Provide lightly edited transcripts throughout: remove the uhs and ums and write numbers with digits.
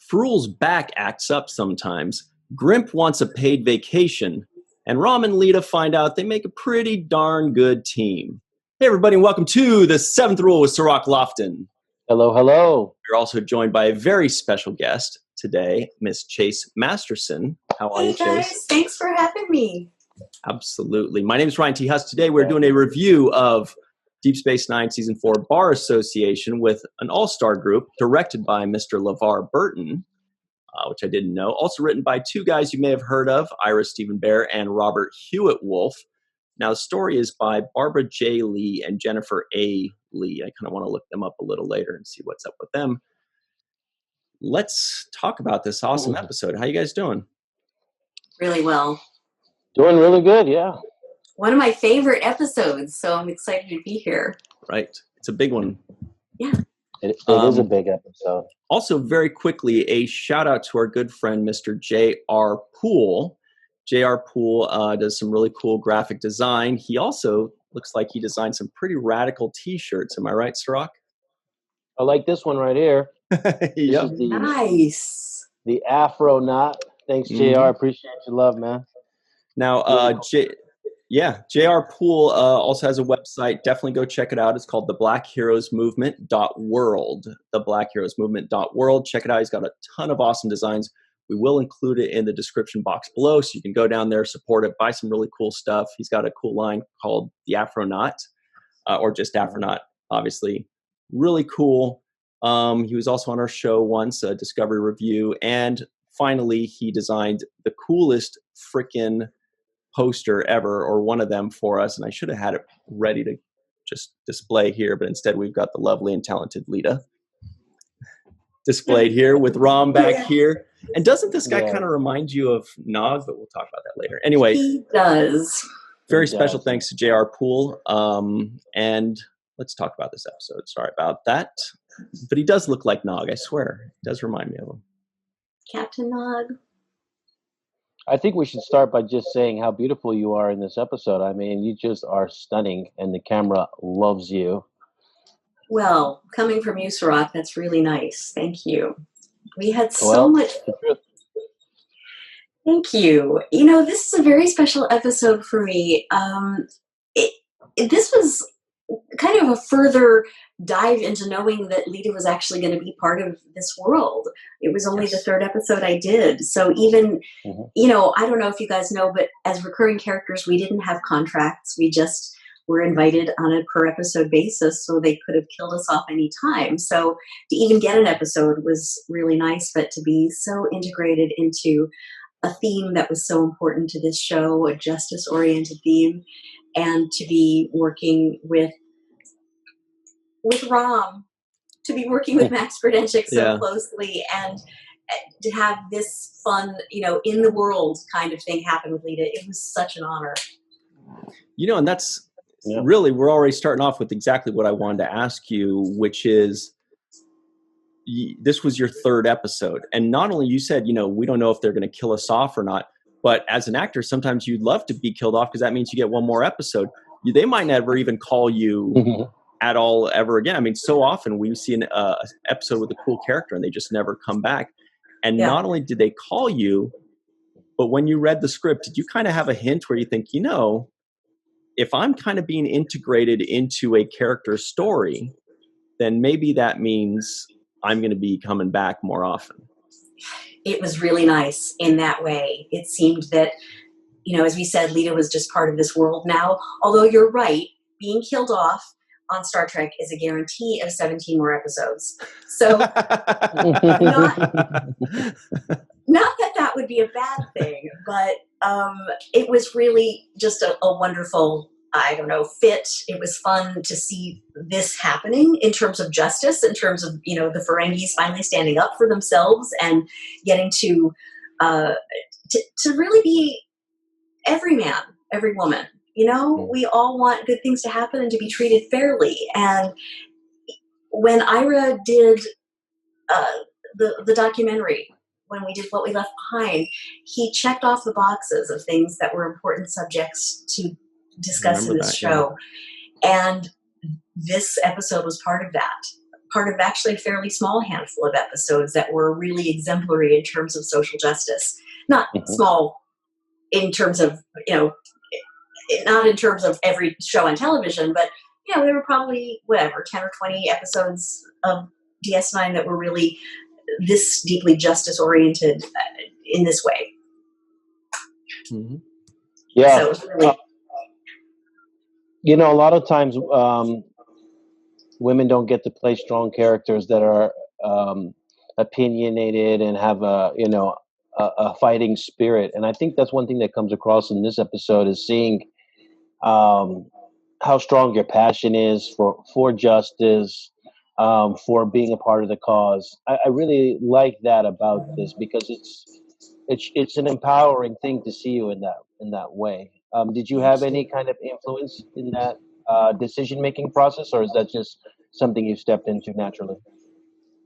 Fruhl's back acts up sometimes. Grimp wants a paid vacation. And Rom and Leeta find out they make a pretty darn good team. Hey, everybody, and welcome to the 7th Rule with Cirroc Lofton. Hello, hello. We're also joined by a very special guest today, Miss Chase Masterson. How are you, guys. Chase? Thanks for having me. Absolutely. My name is Ryan T. Husk. Today we're doing a review of Deep Space Nine Season 4 Bar Association with an all-star group directed by Mr. LeVar Burton, which I didn't know. Also written by two guys you may have heard of, Ira Stephen Bear and Robert Hewitt Wolf. Now, the story is by Barbara J. Lee and Jennifer A. Lee. I kind of want to look them up a little later and see what's up with them. Let's talk about this awesome episode. How you guys doing? Really well. Doing really good, yeah. One of my favorite episodes, so I'm excited to be here. Right. It's a big one. Yeah. It is a big episode. Also, very quickly, a shout out to our good friend, Mr. J.R. Poole. J.R. Poole does some really cool graphic design. He also looks like he designed some pretty radical T-shirts. Am I right, Cirroc? I like this one right here. Yep. Nice. The Afro knot. Thanks, JR. Appreciate your love, man. Now, J.R. Poole also has a website. Definitely go check it out. It's called theblackheroesmovement.world. Theblackheroesmovement.world. Check it out. He's got a ton of awesome designs. We will include it in the description box below, so you can go down there, support it, buy some really cool stuff. He's got a cool line called the Afronaut, or just Afronaut, obviously. Really cool. He was also on our show once, a Discovery Review. And finally, he designed the coolest frickin' poster ever, or one of them for us. And I should have had it ready to just display here, but instead we've got the lovely and talented Leeta displayed here with Rom back here. And doesn't this guy kind of remind you of Nog? But we'll talk about that later. Anyway. He does. Very special thanks to J.R. Poole. And let's talk about this episode. Sorry about that. But he does look like Nog, I swear. He does remind me of him. Captain Nog. I think we should start by just saying how beautiful you are in this episode. I mean, you just are stunning, and the camera loves you. Well, coming from you, Cirroc, that's really nice. Thank you. We had so much. Thank you. You know, this is a very special episode for me. This was kind of a further dive into knowing that Leeta was actually going to be part of this world. It was only the third episode I did. So even, you know, I don't know if you guys know, but as recurring characters, we didn't have contracts. We just were invited on a per episode basis, so they could have killed us off any time. So to even get an episode was really nice, but to be so integrated into a theme that was so important to this show, a justice-oriented theme, and to be working with Rom, to be working with Max Berdenchik so closely, and to have this fun, you know, in the world kind of thing happen with Leeta, it was such an honor. You know, and that's really, we're already starting off with exactly what I wanted to ask you, which is, this was your third episode. And not only you said, you know, we don't know if they're going to kill us off or not, but as an actor, sometimes you'd love to be killed off because that means you get one more episode. They might never even call you at all ever again. I mean, so often we see an episode with a cool character and they just never come back. And not only did they call you, but when you read the script, did you kind of have a hint where you think, you know, if I'm kind of being integrated into a character story, then maybe that means I'm going to be coming back more often? It was really nice in that way. It seemed that, you know, as we said, Leeta was just part of this world now. Although you're right, being killed off on Star Trek is a guarantee of 17 more episodes. So not that would be a bad thing, but it was really just a wonderful, I don't know, fit. It was fun to see this happening in terms of justice, in terms of, you know, the Ferengis finally standing up for themselves and getting to really be every man, every woman. You know, we all want good things to happen and to be treated fairly. And when Ira did the documentary, when we did What We Left Behind, he checked off the boxes of things that were important subjects to discuss in this show. And this episode was part of that. part of actually a fairly small handful of episodes that were really exemplary in terms of social justice. Not small in terms of, not in terms of every show on television, but, there were probably, 10 or 20 episodes of DS9 that were really this deeply justice-oriented in this way. Mm-hmm. Yeah. So it was really... a lot of times women don't get to play strong characters that are opinionated and have a fighting spirit. And I think that's one thing that comes across in this episode is seeing how strong your passion is for justice, for being a part of the cause. I really like that about this because it's an empowering thing to see you in that way. Did you have any kind of influence in that decision-making process, or is that just something you stepped into naturally?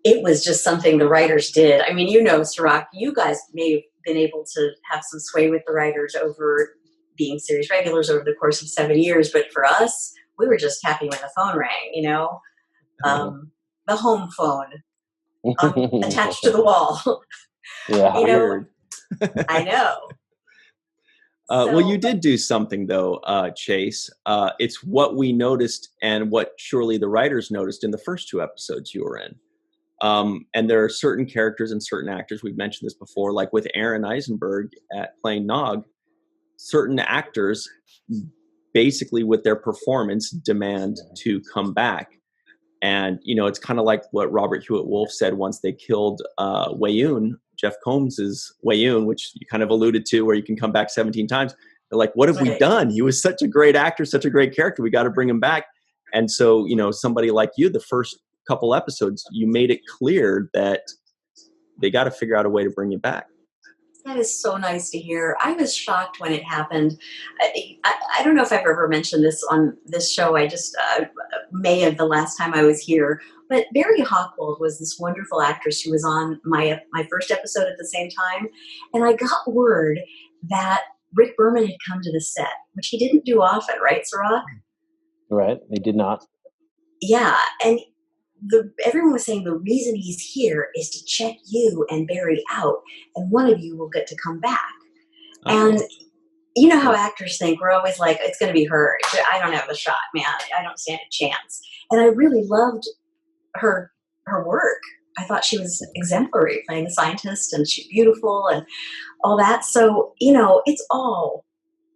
It was just something the writers did. I mean, Cirroc, you guys may have been able to have some sway with the writers over being series regulars over the course of 7 years, but for us, we were just happy when the phone rang, the home phone attached to the wall. Yeah, I know. Well, you did do something, though, Chase. It's what we noticed and what surely the writers noticed in the first 2 episodes you were in. And there are certain characters and certain actors, we've mentioned this before, like with Aron Eisenberg playing Nog, certain actors basically with their performance demand to come back. And, it's kind of like what Robert Hewitt Wolf said once they killed Weyoun, Jeff Combs's Weyoun, which you kind of alluded to, where you can come back 17 times. They're like, what have we done? He was such a great actor, such a great character. We got to bring him back. And so, somebody like you, the first couple episodes, you made it clear that they got to figure out a way to bring you back. That is so nice to hear. I was shocked when it happened. I don't know if I've ever mentioned this on this show. I just May of the last time I was here. But Barry Hochwald was this wonderful actress who was on my first episode at the same time. And I got word that Rick Berman had come to the set, which he didn't do often, right, Cirroc? Right, he did not. Yeah, and everyone was saying the reason he's here is to check you and Barry out, and one of you will get to come back. And you know how actors think, we're always like, it's going to be her. I don't have a shot, man. I don't stand a chance. And I really loved her work. I thought she was exemplary playing a scientist, and she's beautiful and all that. So, it's all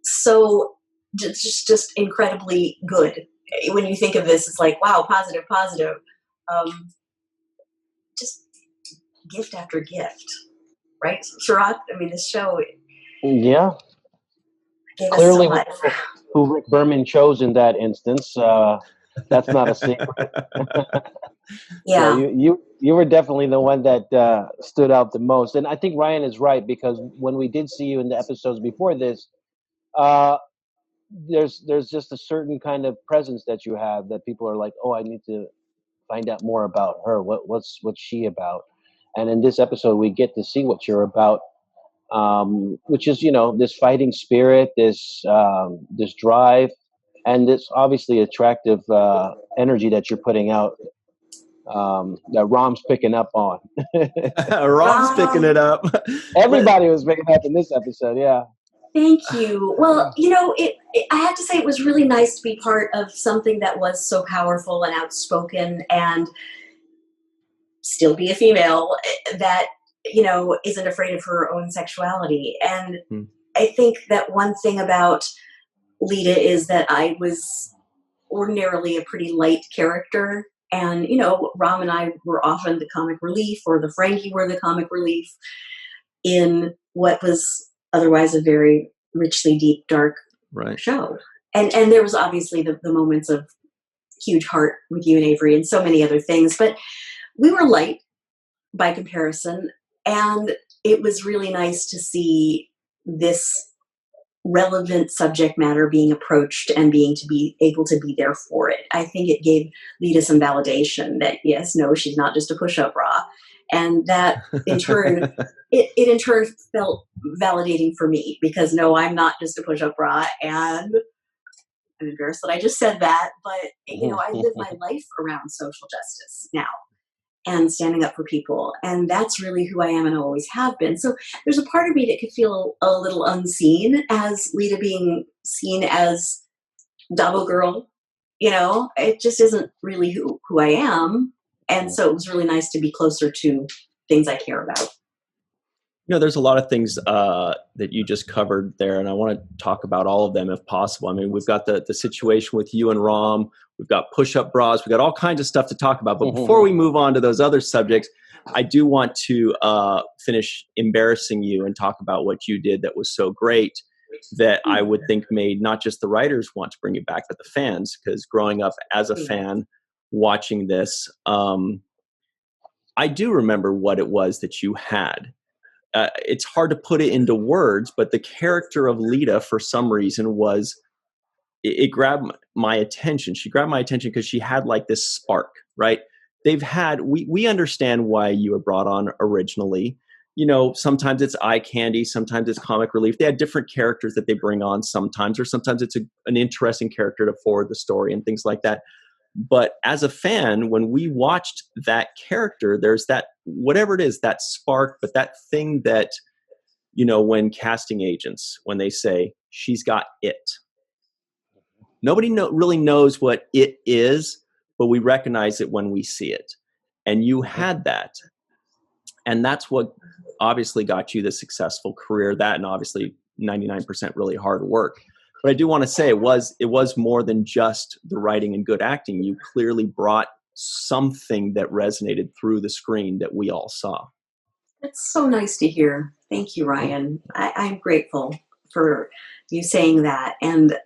so just incredibly good. When you think of this, it's like, wow, positive. Just gift after gift, right, Cirroc? I mean, this show, yeah, gave clearly us so much. Who Rick Berman chose in that instance. That's not a secret. Yeah, so you were definitely the one that stood out the most, and I think Ryan is right, because when we did see you in the episodes before this, there's just a certain kind of presence that you have that people are like, oh, I need to find out more about her. What's she about? And in this episode, we get to see what you're about, which is this fighting spirit, this drive, and this obviously attractive energy that you're putting out. That Rom's picking up on. Rom's picking it up. Everybody was picking up in this episode. Yeah. Thank you. Well, I have to say it was really nice to be part of something that was so powerful and outspoken, and still be a female that, isn't afraid of her own sexuality. And I think that one thing about Leeta is that I was ordinarily a pretty light character. And, Rom and I were often the comic relief, or the Frankie were the comic relief in what was otherwise a very richly deep, dark show. And there was obviously the moments of huge heart with you and Avery and so many other things, but we were light by comparison. And it was really nice to see this relevant subject matter being approached and being able to be there for it. I think it gave Leeta some validation that yes, no, she's not just a push-up bra. And that in turn, it in turn felt validating for me, because no, I'm not just a push-up bra, and I'm embarrassed that I just said that, but I live my life around social justice now and standing up for people. And that's really who I am and always have been. So there's a part of me that could feel a little unseen as Leeta being seen as Dabo girl. It just isn't really who I am. And so it was really nice to be closer to things I care about. There's a lot of things that you just covered there, and I want to talk about all of them if possible. I mean, we've got the situation with you and Rom. We've got push-up bras. We've got all kinds of stuff to talk about. But before we move on to those other subjects, I do want to finish embarrassing you and talk about what you did that was so great that I would think made not just the writers want to bring you back, but the fans. Because growing up as a fan, watching this, I do remember what it was that you had. It's hard to put it into words, but the character of Leeta, for some reason, it grabbed my attention. She grabbed my attention because she had like this spark, right? We understand why you were brought on originally. Sometimes it's eye candy, sometimes it's comic relief. They had different characters that they bring on sometimes, or sometimes it's an interesting character to forward the story and things like that. But as a fan, when we watched that character, there's that, whatever it is, that spark, but that thing that, when casting agents, when they say, she's got it. Nobody really knows what it is, but we recognize it when we see it. And you had that. And that's what obviously got you the successful career, that and obviously 99% really hard work. But I do want to say it was more than just the writing and good acting. You clearly brought something that resonated through the screen that we all saw. That's so nice to hear. Thank you, Ryan. I'm grateful for you saying that. And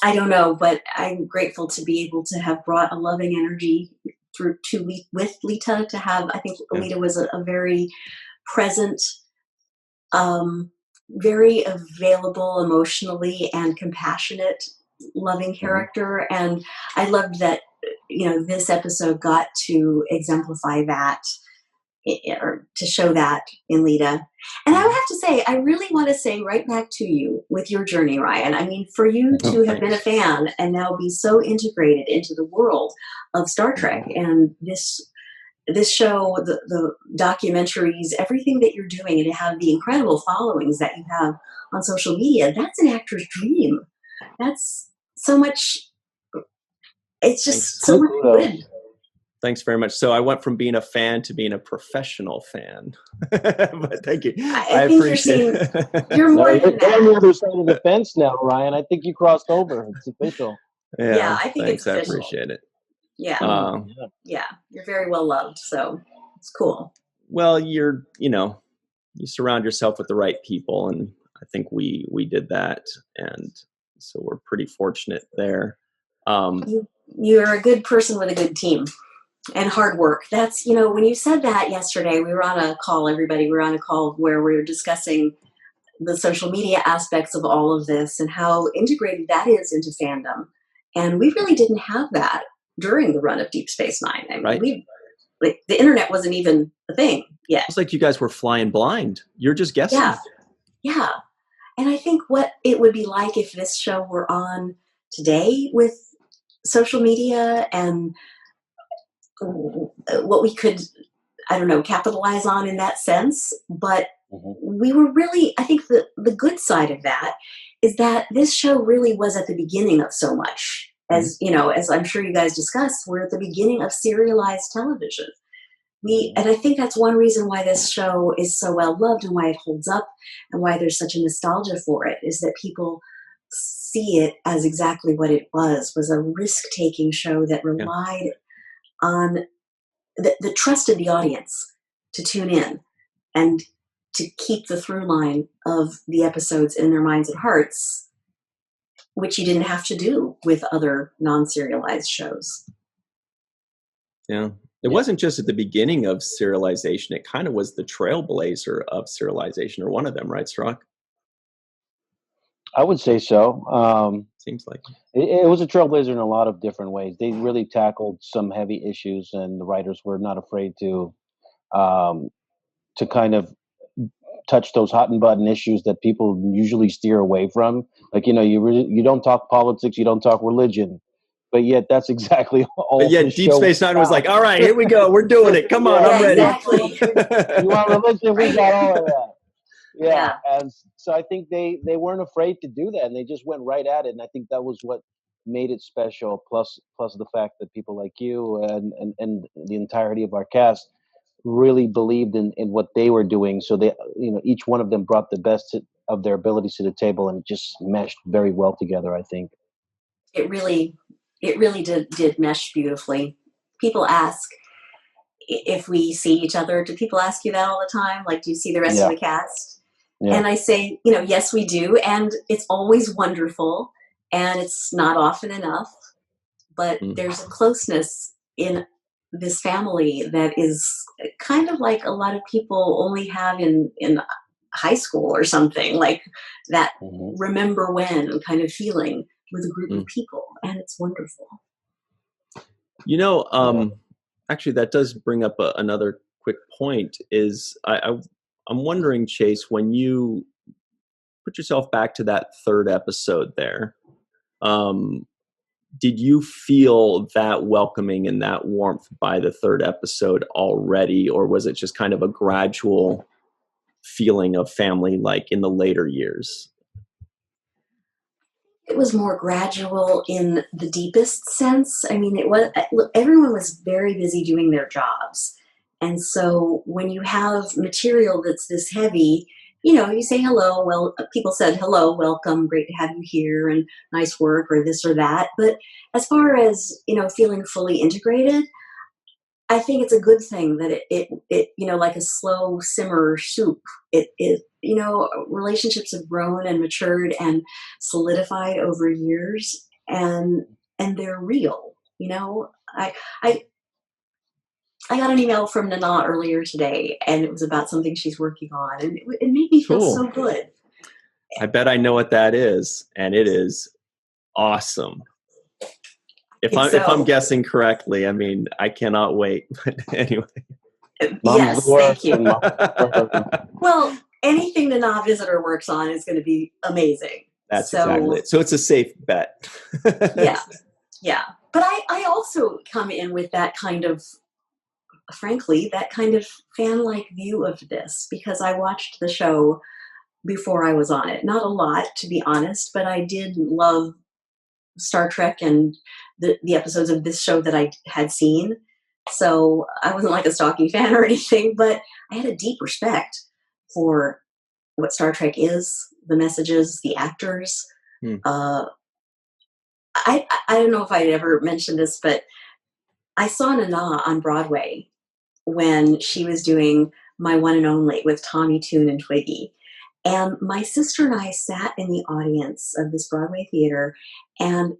I don't know, but I'm grateful to be able to have brought a loving energy with Leeta, to have, I think Leeta was a very present, very available emotionally and compassionate, loving character. And I loved that, this episode got to exemplify that, or to show that in Leeta. And I would have to say, I really want to say right back to you with your journey, Ryan. I mean, for you to have been a fan and now be so integrated into the world of Star Trek and this show, the documentaries, everything that you're doing, and to have the incredible followings that you have on social media, that's an actor's dream. That's so much. It's just so much good. Thanks very much. So I went from being a fan to being a professional fan. But thank you. I appreciate it. You're more than that. You're on the other side of the fence now, Ryan. I think you crossed over. It's official. Yeah, I think it's official. I appreciate it. Yeah. Yeah. You're very well loved. So it's cool. Well, you surround yourself with the right people. And I think we did that. And so we're pretty fortunate there. You're a good person with a good team. And hard work. That's, when you said that yesterday, we were on a call, everybody, we were on a call where we were discussing the social media aspects of all of this and how integrated that is into fandom. And we really didn't have that during the run of Deep Space Nine. I mean, the internet wasn't even a thing yet. It's like you guys were flying blind. You're just guessing. Yeah. And I think what it would be like if this show were on today with social media and what we could, capitalize on in that sense. But we were really, I think the good side of that is that this show really was at the beginning of so much. As as I'm sure you guys discussed, we're at the beginning of serialized television. And I think that's one reason why this show is so well loved and why it holds up and why there's such a nostalgia for it, is that people see it as exactly what it was a risk-taking show that relied on the trust of the audience to tune in and to keep the through line of the episodes in their minds and hearts, which you didn't have to do with other non-serialized shows. Yeah. It wasn't just at the beginning of serialization. It kind of was the trailblazer of serialization, or one of them, right, Cirroc? I would say so. Seems like it was a trailblazer in a lot of different ways. They really tackled some heavy issues, and the writers were not afraid to kind of touch those hot and button issues that people usually steer away from. Like, you don't talk politics, you don't talk religion, but yet that's exactly all. But yet Deep Space Nine was like, all right, here we go. We're doing it. Come on, I'm ready. Exactly. You want religion? We got all of that. Yeah. And so I think they weren't afraid to do that, and they just went right at it. And I think that was what made it special. Plus the fact that people like you and the entirety of our cast really believed in what they were doing. So they, each one of them brought the best of their abilities to the table, and it just meshed very well together, I think. It really did mesh beautifully. People ask if we see each other. Do people ask you that all the time? Like, do you see the rest of the cast? Yeah. And I say, yes, we do. And it's always wonderful. And it's not often enough. But there's a closeness in this family that is kind of like a lot of people only have in high school or something, like that remember when kind of feeling with a group of people. And it's wonderful. Actually, that does bring up another quick point is I'm wondering, Chase, when you put yourself back to that third episode there, did you feel that welcoming and that warmth by the third episode already, or was it just kind of a gradual feeling of family like in the later years? It was more gradual in the deepest sense. I mean, everyone was very busy doing their jobs. And so when you have material that's this heavy, you say hello. Well, people said, hello, welcome, great to have you here, and nice work, or this or that. But as far as, feeling fully integrated, I think it's a good thing that it like a slow simmer soup. Relationships have grown and matured and solidified over years, and they're real. I got an email from Nana earlier today, and it was about something she's working on, and it made me feel so good. I bet I know what that is, and it is awesome. If I'm guessing correctly, I mean, I cannot wait. But anyway. Yes, thank you. Well, anything Nana Visitor works on is going to be amazing. That's exactly it. So it's a safe bet. Yeah. But I also come in with that kind of, frankly, that kind of fan-like view of this, because I watched the show before I was on it. Not a lot, to be honest, but I did love Star Trek and the episodes of this show that I had seen. So I wasn't like a stalking fan or anything, but I had a deep respect for what Star Trek is, the messages, the actors. I don't know if I'd ever mentioned this, but I saw Nana on Broadway when she was doing My One and Only with Tommy, Tune, and Twiggy. And my sister and I sat in the audience of this Broadway theater and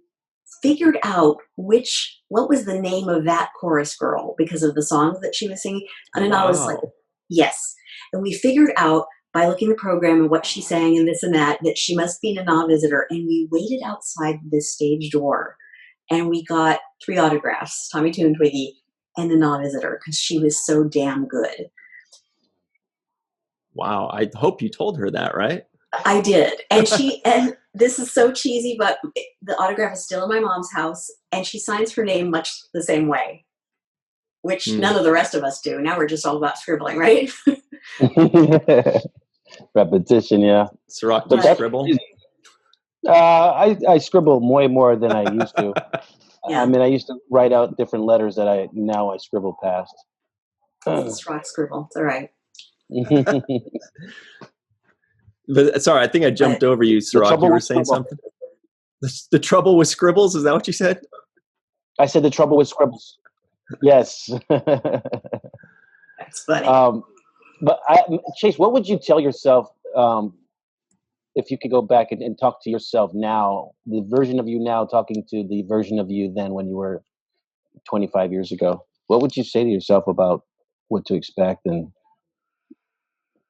figured out what was the name of that chorus girl because of the songs that she was singing. And I was like, yes. And we figured out by looking at the program and what she sang and this and that she must be Nana Visitor. And we waited outside this stage door and we got 3 autographs, Tommy, Tune, and Twiggy, and Nana Visitor, because she was so damn good. Wow. I hope you told her that, right? I did. And and this is so cheesy, but the autograph is still in my mom's house, and she signs her name much the same way, which none of the rest of us do. Now we're just all about scribbling, right? Repetition, yeah. Cirroc, do you scribble? I scribble way more than I used to. Yeah. I mean, I used to write out different letters that I scribble past. It's Cirroc scribble. It's all right. But sorry, I think I jumped over you, Cirroc. You were saying something? The trouble with scribbles? Is that what you said? I said the trouble with scribbles. Yes. That's funny. But Chase, what would you tell yourself if you could go back and talk to yourself now, the version of you now talking to the version of you then when you were 25 years ago? What would you say to yourself about what to expect and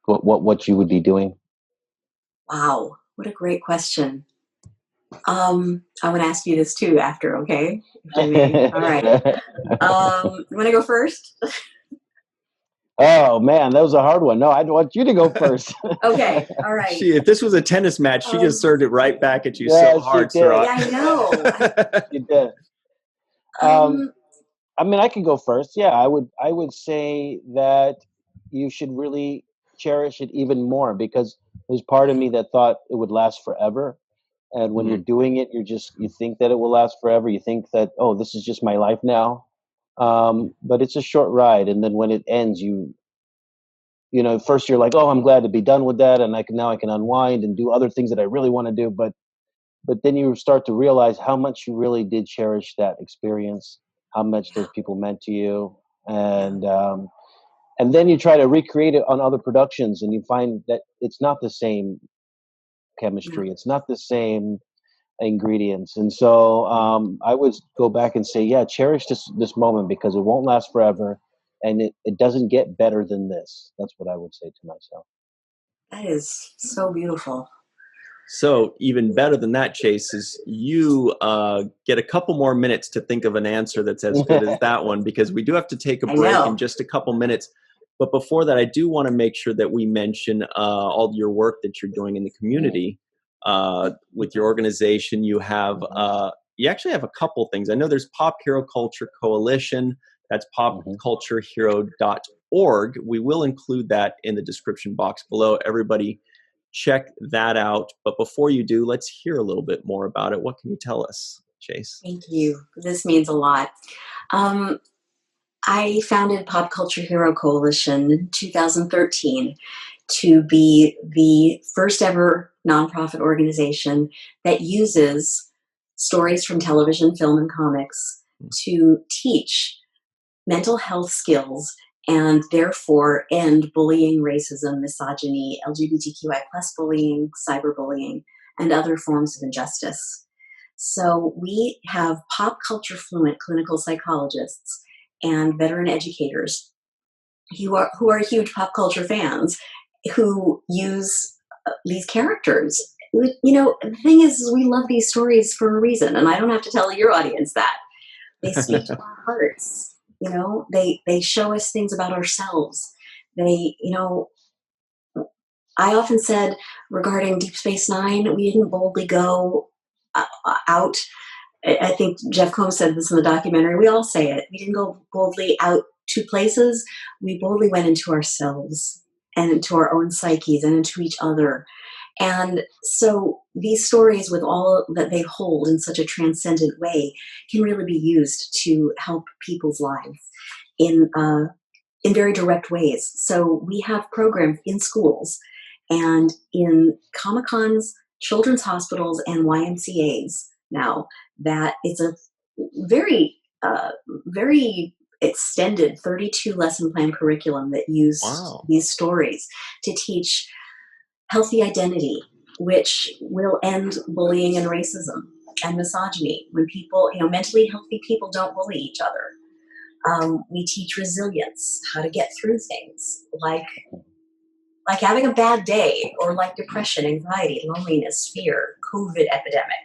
what you would be doing? Wow, what a great question. I want to ask you this too after, okay? If I may. All right. You want to go first? Oh man, that was a hard one. No, I want you to go first. Okay, all right. If this was a tennis match, she just served it right back at you so hard, Cirroc. Yeah, I know. She did. I mean, I can go first. Yeah, I would say that you should really cherish it even more, because there's part of me that thought it would last forever. And when you're doing it, you think that it will last forever. You think that, oh, this is just my life now. But it's a short ride. And then when it ends, first you're like, oh, I'm glad to be done with that. And now I can unwind and do other things that I really want to do. But then you start to realize how much you really did cherish that experience, how much those people meant to you. And then you try to recreate it on other productions, and you find that it's not the same chemistry. It's not the same ingredients. And so I would go back and say, yeah, cherish this moment, because it won't last forever, and it doesn't get better than this. That's what I would say to myself. That is so beautiful. So even better than that, Chase, is you get a couple more minutes to think of an answer that's as good as that one, because we do have to take a break in just a couple minutes. But before that, I do want to make sure that we mention all your work that you're doing in the community with your organization. You actually have a couple things. I know there's Pop Hero Culture Coalition. That's popculturehero.org. We will include that in the description box below. Everybody check that out. But before you do, let's hear a little bit more about it. What can you tell us, Chase? Thank you. This means a lot. I founded Pop Culture Hero Coalition in 2013 to be the first ever nonprofit organization that uses stories from television, film, and comics to teach mental health skills and therefore end bullying, racism, misogyny, LGBTQI+ bullying, cyberbullying, and other forms of injustice. So we have pop culture fluent clinical psychologists and veteran educators who are huge pop culture fans, who use these characters. The thing is, we love these stories for a reason, and I don't have to tell your audience that. They speak to our hearts. They show us things about ourselves. I often said regarding Deep Space Nine, we didn't boldly go out. I think Jeff Combs said this in the documentary. We all say it. We didn't go boldly out to places. We boldly went into ourselves and into our own psyches and into each other. And so these stories, with all that they hold in such a transcendent way, can really be used to help people's lives in very direct ways. So we have programs in schools and in Comic-Cons, children's hospitals, and YMCAs now. That it's a very, very extended 32 lesson plan curriculum that use these stories to teach healthy identity, which will end bullying and racism and misogyny. When people, mentally healthy people don't bully each other. We teach resilience, how to get through things like having a bad day, or like depression, anxiety, loneliness, fear, COVID epidemic.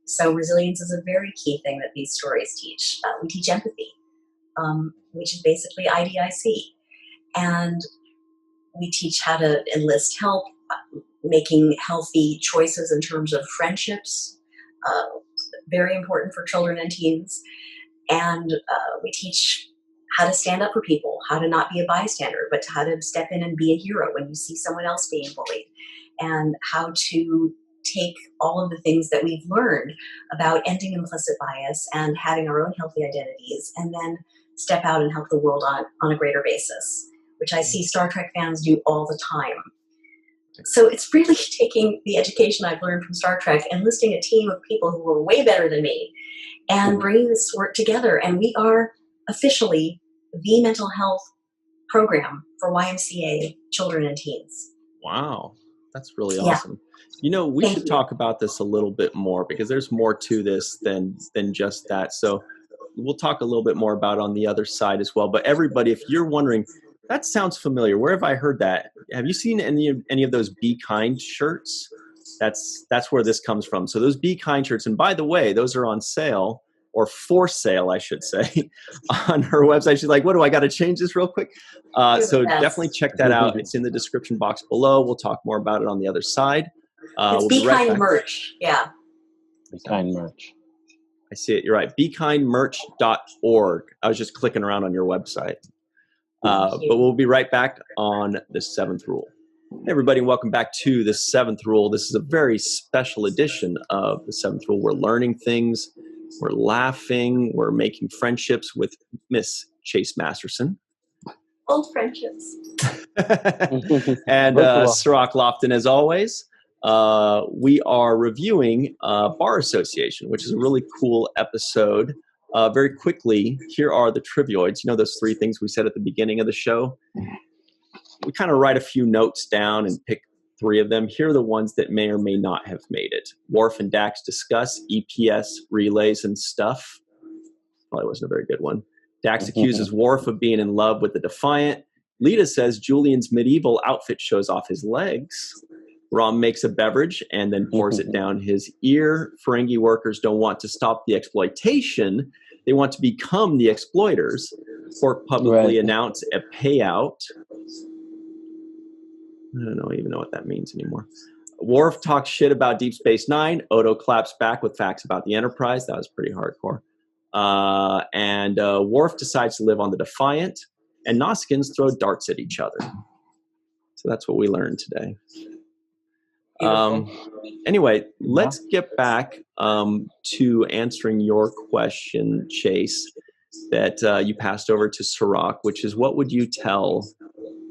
So resilience is a very key thing that these stories teach. We teach empathy, which is basically IDIC. And we teach how to enlist help, making healthy choices in terms of friendships, very important for children and teens. And we teach how to stand up for people, how to not be a bystander, but how to step in and be a hero when you see someone else being bullied, and how to take all of the things that we've learned about ending implicit bias and having our own healthy identities, and then step out and help the world on a greater basis, which I see Star Trek fans do all the time. So it's really taking the education I've learned from Star Trek, enlisting a team of people who are way better than me, and bringing this work together. And we are officially the mental health program for YMCA children and teens. Wow, that's really awesome. We should talk about this a little bit more, because there's more to this than just that. So we'll talk a little bit more about it on the other side as well. But everybody, if you're wondering, that sounds familiar. Where have I heard that? Have you seen any of those Be Kind shirts? That's where this comes from. So those Be Kind shirts, and by the way, those are on sale or for sale, I should say, on her website. She's like, what do I got to change this real quick? So definitely check that out. It's in the description box below. We'll talk more about it on the other side. It's Be Kind merch. Yeah. Be Kind merch. I see it. You're right. BeKindMerch.org. I was just clicking around on your website. But we'll be right back on the 7th Rule. Hey everybody, welcome back to the 7th Rule. This is a very special edition of the 7th Rule. We're learning things, we're laughing, we're making friendships with Miss Chase Masterson. Old friendships. And Cirroc Lofton, as always. We are reviewing Bar Association, which is a really cool episode. Very quickly, here are the trivioids. You know those 3 things we said at the beginning of the show? We kind of write a few notes down and pick 3 of them. Here are the ones that may or may not have made it. Worf and Dax discuss EPS, relays, and stuff. Probably wasn't a very good one. Dax accuses Worf of being in love with the Defiant. Leeta says Julian's medieval outfit shows off his legs. Rom makes a beverage and then pours it down his ear. Ferengi workers don't want to stop the exploitation. They want to become the exploiters. Quark publicly announce a payout. I don't even know what that means anymore. Worf talks shit about Deep Space Nine. Odo claps back with facts about the Enterprise. That was pretty hardcore. And Worf decides to live on the Defiant. And Noskins throw darts at each other. So that's what we learned today. Anyway, let's get back to answering your question, Chase, that you passed over to Cirroc, which is, what would you tell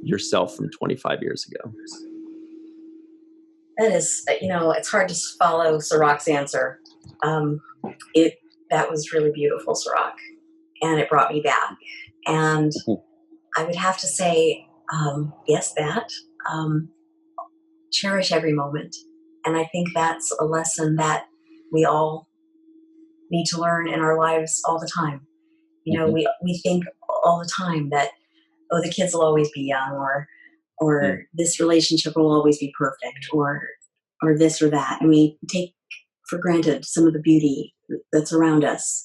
yourself from 25 years ago? That is, it's hard to follow Cirroc's answer. That was really beautiful, Cirroc, and it brought me back. And I would have to say, yes, that. Cherish every moment. And I think that's a lesson that we all need to learn in our lives all the time. We think all the time that, the kids will always be young, or this relationship will always be perfect, or this or that. And we take for granted some of the beauty that's around us.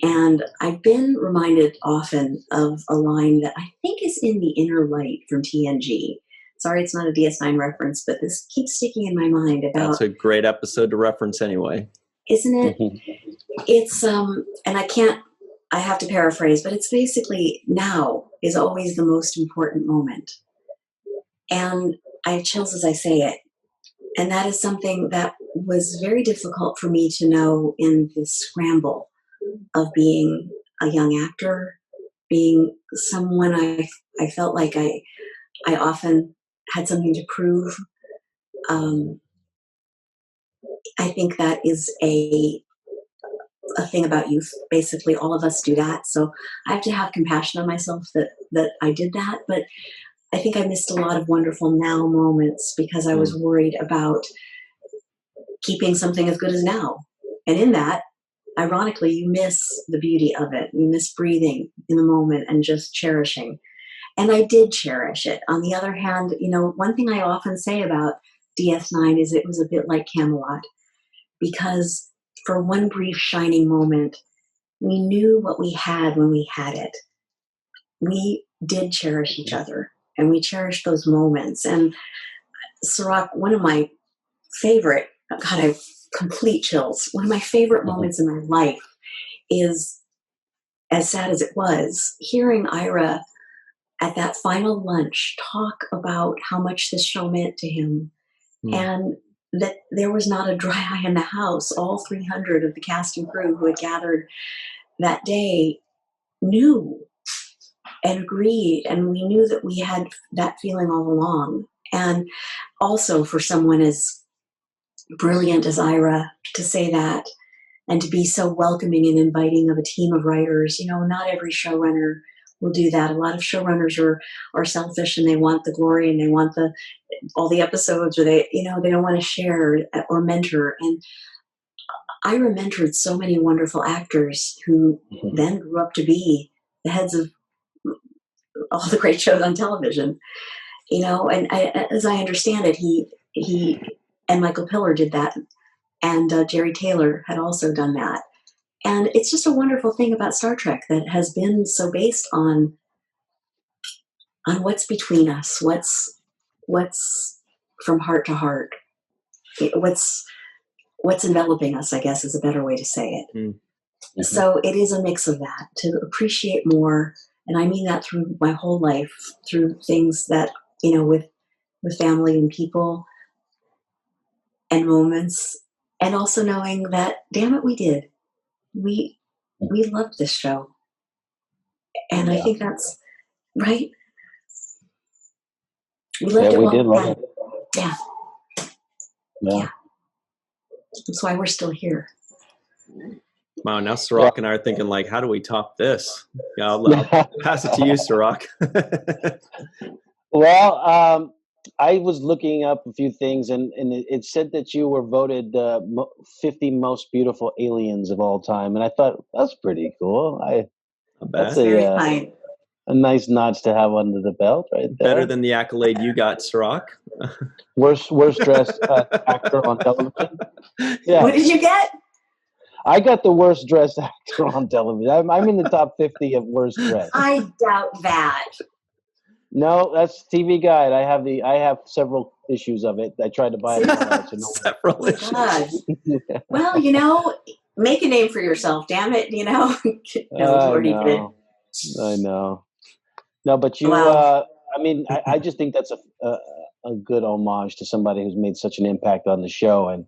And I've been reminded often of a line that I think is in The Inner Light from TNG. Sorry, it's not a DS9 reference, but this keeps sticking in my mind about... That's a great episode to reference anyway. Isn't it? It's, and I have to paraphrase, but it's basically, now is always the most important moment. And I have chills as I say it. And that is something that was very difficult for me to know in this scramble of being a young actor, being someone I felt like I often had something to prove. I think that is a thing about youth. Basically, all of us do that. So I have to have compassion on myself that I did that. But I think I missed a lot of wonderful now moments because I was worried about keeping something as good as now. And in that, ironically, you miss the beauty of it. You miss breathing in the moment and just cherishing. And I did cherish it. On the other hand, one thing I often say about DS9 is it was a bit like Camelot, because for one brief shining moment, we knew what we had when we had it. We did cherish each other, and we cherished those moments. And Cirroc, one of my favorite, God, I have complete chills. One of my favorite moments in my life is, as sad as it was, hearing Ira at that final lunch talk about how much this show meant to him, and that there was not a dry eye in the house. All 300 of the cast and crew who had gathered that day knew and agreed, and we knew that we had that feeling all along. And also for someone as brilliant as Ira to say that, and to be so welcoming and inviting of a team of writers. Not every showrunner will do that. A lot of showrunners are selfish, and they want the glory, and they want all the episodes, or they don't want to share or mentor. And Ira mentored so many wonderful actors who then grew up to be the heads of all the great shows on television. And as I understand it, he and Michael Piller did that, and Jerry Taylor had also done that. And it's just a wonderful thing about Star Trek that has been so based on what's between us, what's from heart to heart, what's enveloping us, I guess is a better way to say it. Mm-hmm. So it is a mix of that, to appreciate more. And I mean that through my whole life, through things that, with family and people and moments, and also knowing that, damn it, we did. We loved this show. And I think that's right. We loved it. We did love it. Yeah. Yeah. That's why we're still here. Wow, now Cirroc and I are thinking, like, how do we top this? Yeah, I'll pass it to you, Cirroc. Well, I was looking up a few things, and it said that you were voted 50 most beautiful aliens of all time, and I thought, that's pretty cool. That's very fine. A nice notch to have under the belt, right there. Better than the accolade you got, Cirroc. Worst dressed actor on television. Yeah. What did you get? I got the worst dressed actor on television. I'm in the top 50 of worst dressed. I doubt that. No, that's TV Guide. I have several issues of it. I tried to buy it. Several issues. Well, make a name for yourself. Damn it, I know. No, but you. Wow. I just think that's a good homage to somebody who's made such an impact on the show. And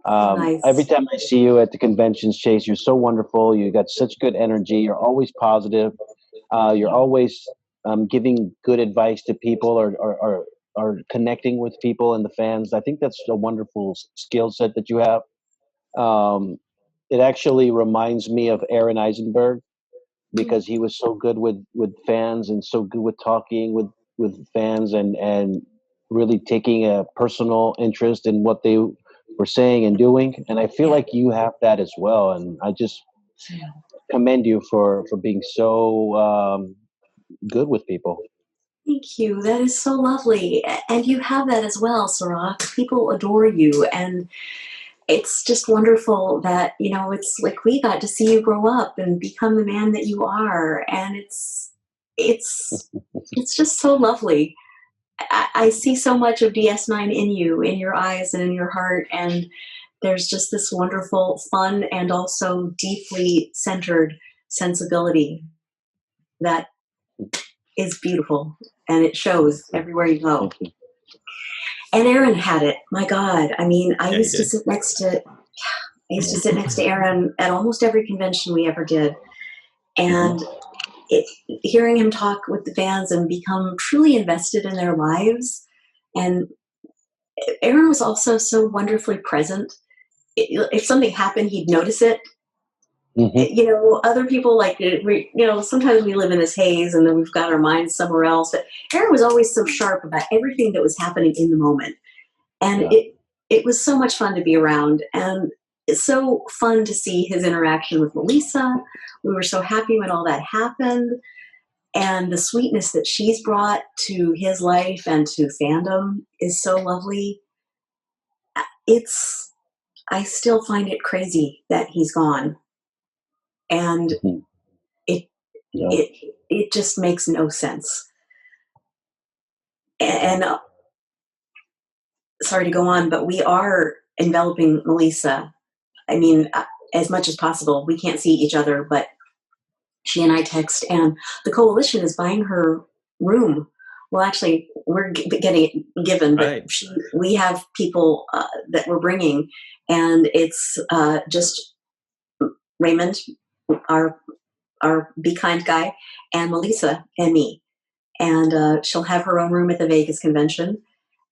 nice. Every time I see you at the conventions, Chase, you're so wonderful. You got such good energy. You're always positive. You're always giving good advice to people or connecting with people and the fans. I think that's a wonderful skill set that you have. It actually reminds me of Aron Eisenberg, because he was so good with fans and so good with talking with fans and really taking a personal interest in what they were saying and doing. And I feel like you have that as well. And I just commend you for being so good with people. Thank you. That is so lovely. And you have that as well, Cirroc. People adore you. And it's just wonderful that, it's like we got to see you grow up and become the man that you are. And it's just so lovely. I see so much of DS9 in you, in your eyes and in your heart. And there's just this wonderful, fun, and also deeply centered sensibility that is beautiful. And it shows everywhere you go. And Aron had it. My God. I used to sit next to Aron at almost every convention we ever did. And hearing him talk with the fans and become truly invested in their lives. And Aron was also so wonderfully present. If something happened, he'd notice it. Mm-hmm. Other people, sometimes we live in this haze and then we've got our minds somewhere else. But Aron was always so sharp about everything that was happening in the moment. And it was so much fun to be around. And it's so fun to see his interaction with Melissa. We were so happy when all that happened. And the sweetness that she's brought to his life and to fandom is so lovely. I still find it crazy that he's gone. And it just makes no sense. And sorry to go on, but we are enveloping Melissa. As much as possible. We can't see each other, but she and I text, and the coalition is buying her room. Well, actually, we're getting it given, but right. We have people that we're bringing, and it's just Raymond, our Be Kind guy, and Melissa and me. And she'll have her own room at the Vegas convention,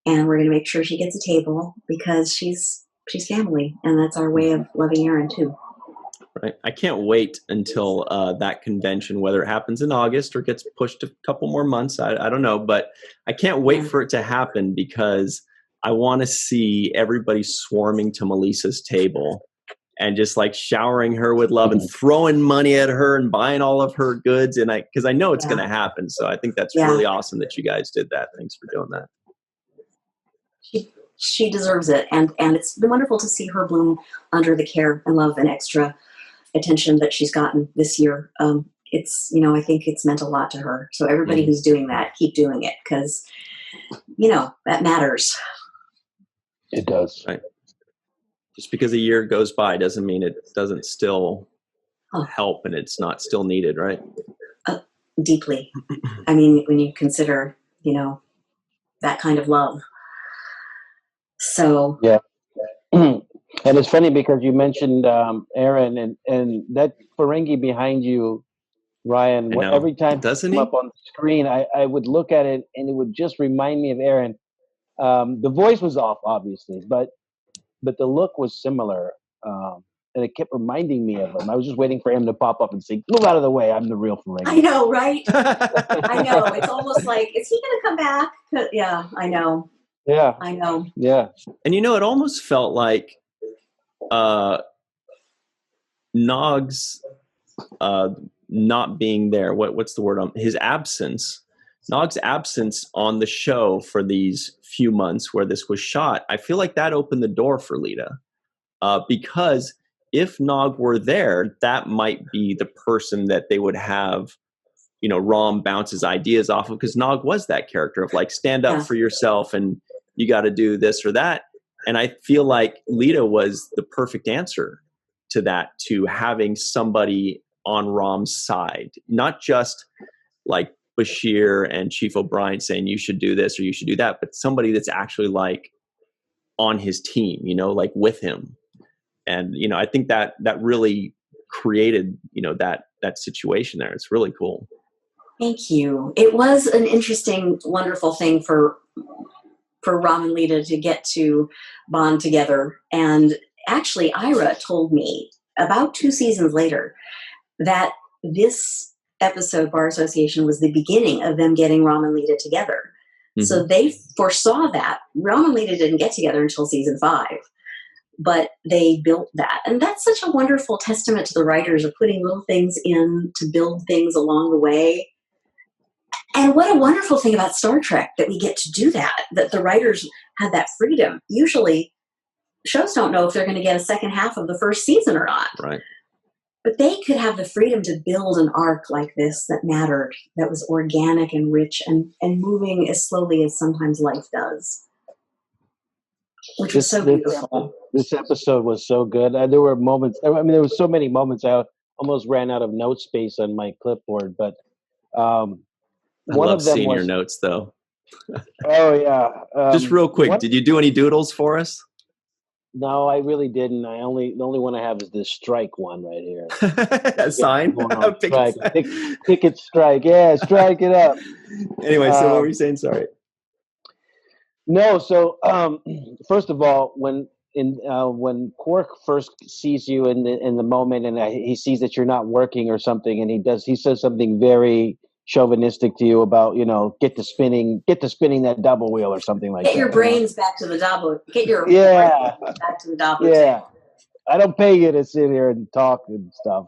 and we're going to make sure she gets a table because she's family, and that's our way of loving Aron too. Right. I can't wait until that convention, whether it happens in August or gets pushed a couple more months. I don't know, but I can't wait for it to happen because I want to see everybody swarming to Melissa's table and just showering her with love and throwing money at her and buying all of her goods. And because I know it's going to happen. So I think that's really awesome that you guys did that. Thanks for doing that. She deserves it. And it's been wonderful to see her bloom under the care and love and extra attention that she's gotten this year. It's, I think it's meant a lot to her. So everybody who's doing that, keep doing it, because, that matters. It does. Right. Just because a year goes by doesn't mean it doesn't still help and it's not still needed, right? Deeply. I mean, when you consider, that kind of love. So. Yeah. And it's funny because you mentioned Aron and that Ferengi behind you, Ryan. Every time doesn't he came up on the screen, I would look at it and it would just remind me of Aron. The voice was off, obviously, but the look was similar, and it kept reminding me of him. I was just waiting for him to pop up and say, "Move out of the way! I'm the real Ferengi." I know, right? I know. It's almost like, is he going to come back? Yeah, I know. Yeah, I know. Yeah, and it almost felt like Nog's not being there. What's the word? His absence. Nog's absence on the show for these few months where this was shot. I feel like that opened the door for Leeta, because if Nog were there, that might be the person that they would have, Rom bounces ideas off of, because Nog was that character of like, stand up for yourself and you got to do this or that. And I feel like Leeta was the perfect answer to that, to having somebody on Rom's side, not just like Bashir and Chief O'Brien saying you should do this or you should do that, but somebody that's actually like on his team, like with him. And, I think that really created, that situation there. It's really cool. Thank you. It was an interesting, wonderful thing for Rom and Leeta to get to bond together. And actually, Ira told me about 2 seasons later that this episode, Bar Association, was the beginning of them getting Rom and Leeta together. Mm-hmm. So they foresaw that. Rom and Leeta didn't get together until season 5, but they built that. And that's such a wonderful testament to the writers of putting little things in to build things along the way. And what a wonderful thing about Star Trek that we get to do that the writers had that freedom. Usually shows don't know if they're going to get a second half of the first season or not. Right. But they could have the freedom to build an arc like this that mattered, that was organic and rich and moving as slowly as sometimes life does. Which was so beautiful. This episode was so good. There were moments, there were so many moments I almost ran out of note space on my clipboard, but I love seeing your notes, though. Oh, yeah. Just real quick, did you do any doodles for us? No, I really didn't. The only one I have is this strike one right here. A sign? Picket strike. Yeah, strike it up. Anyway, so what were you saying? Sorry. No, so first of all, when Quark first sees you in the moment, and he sees that you're not working or something, and he says something very chauvinistic to you about, get to spinning that double wheel or something like that. Get your brains back to the double. Get your back to the double. Yeah, I don't pay you to sit here and talk and stuff.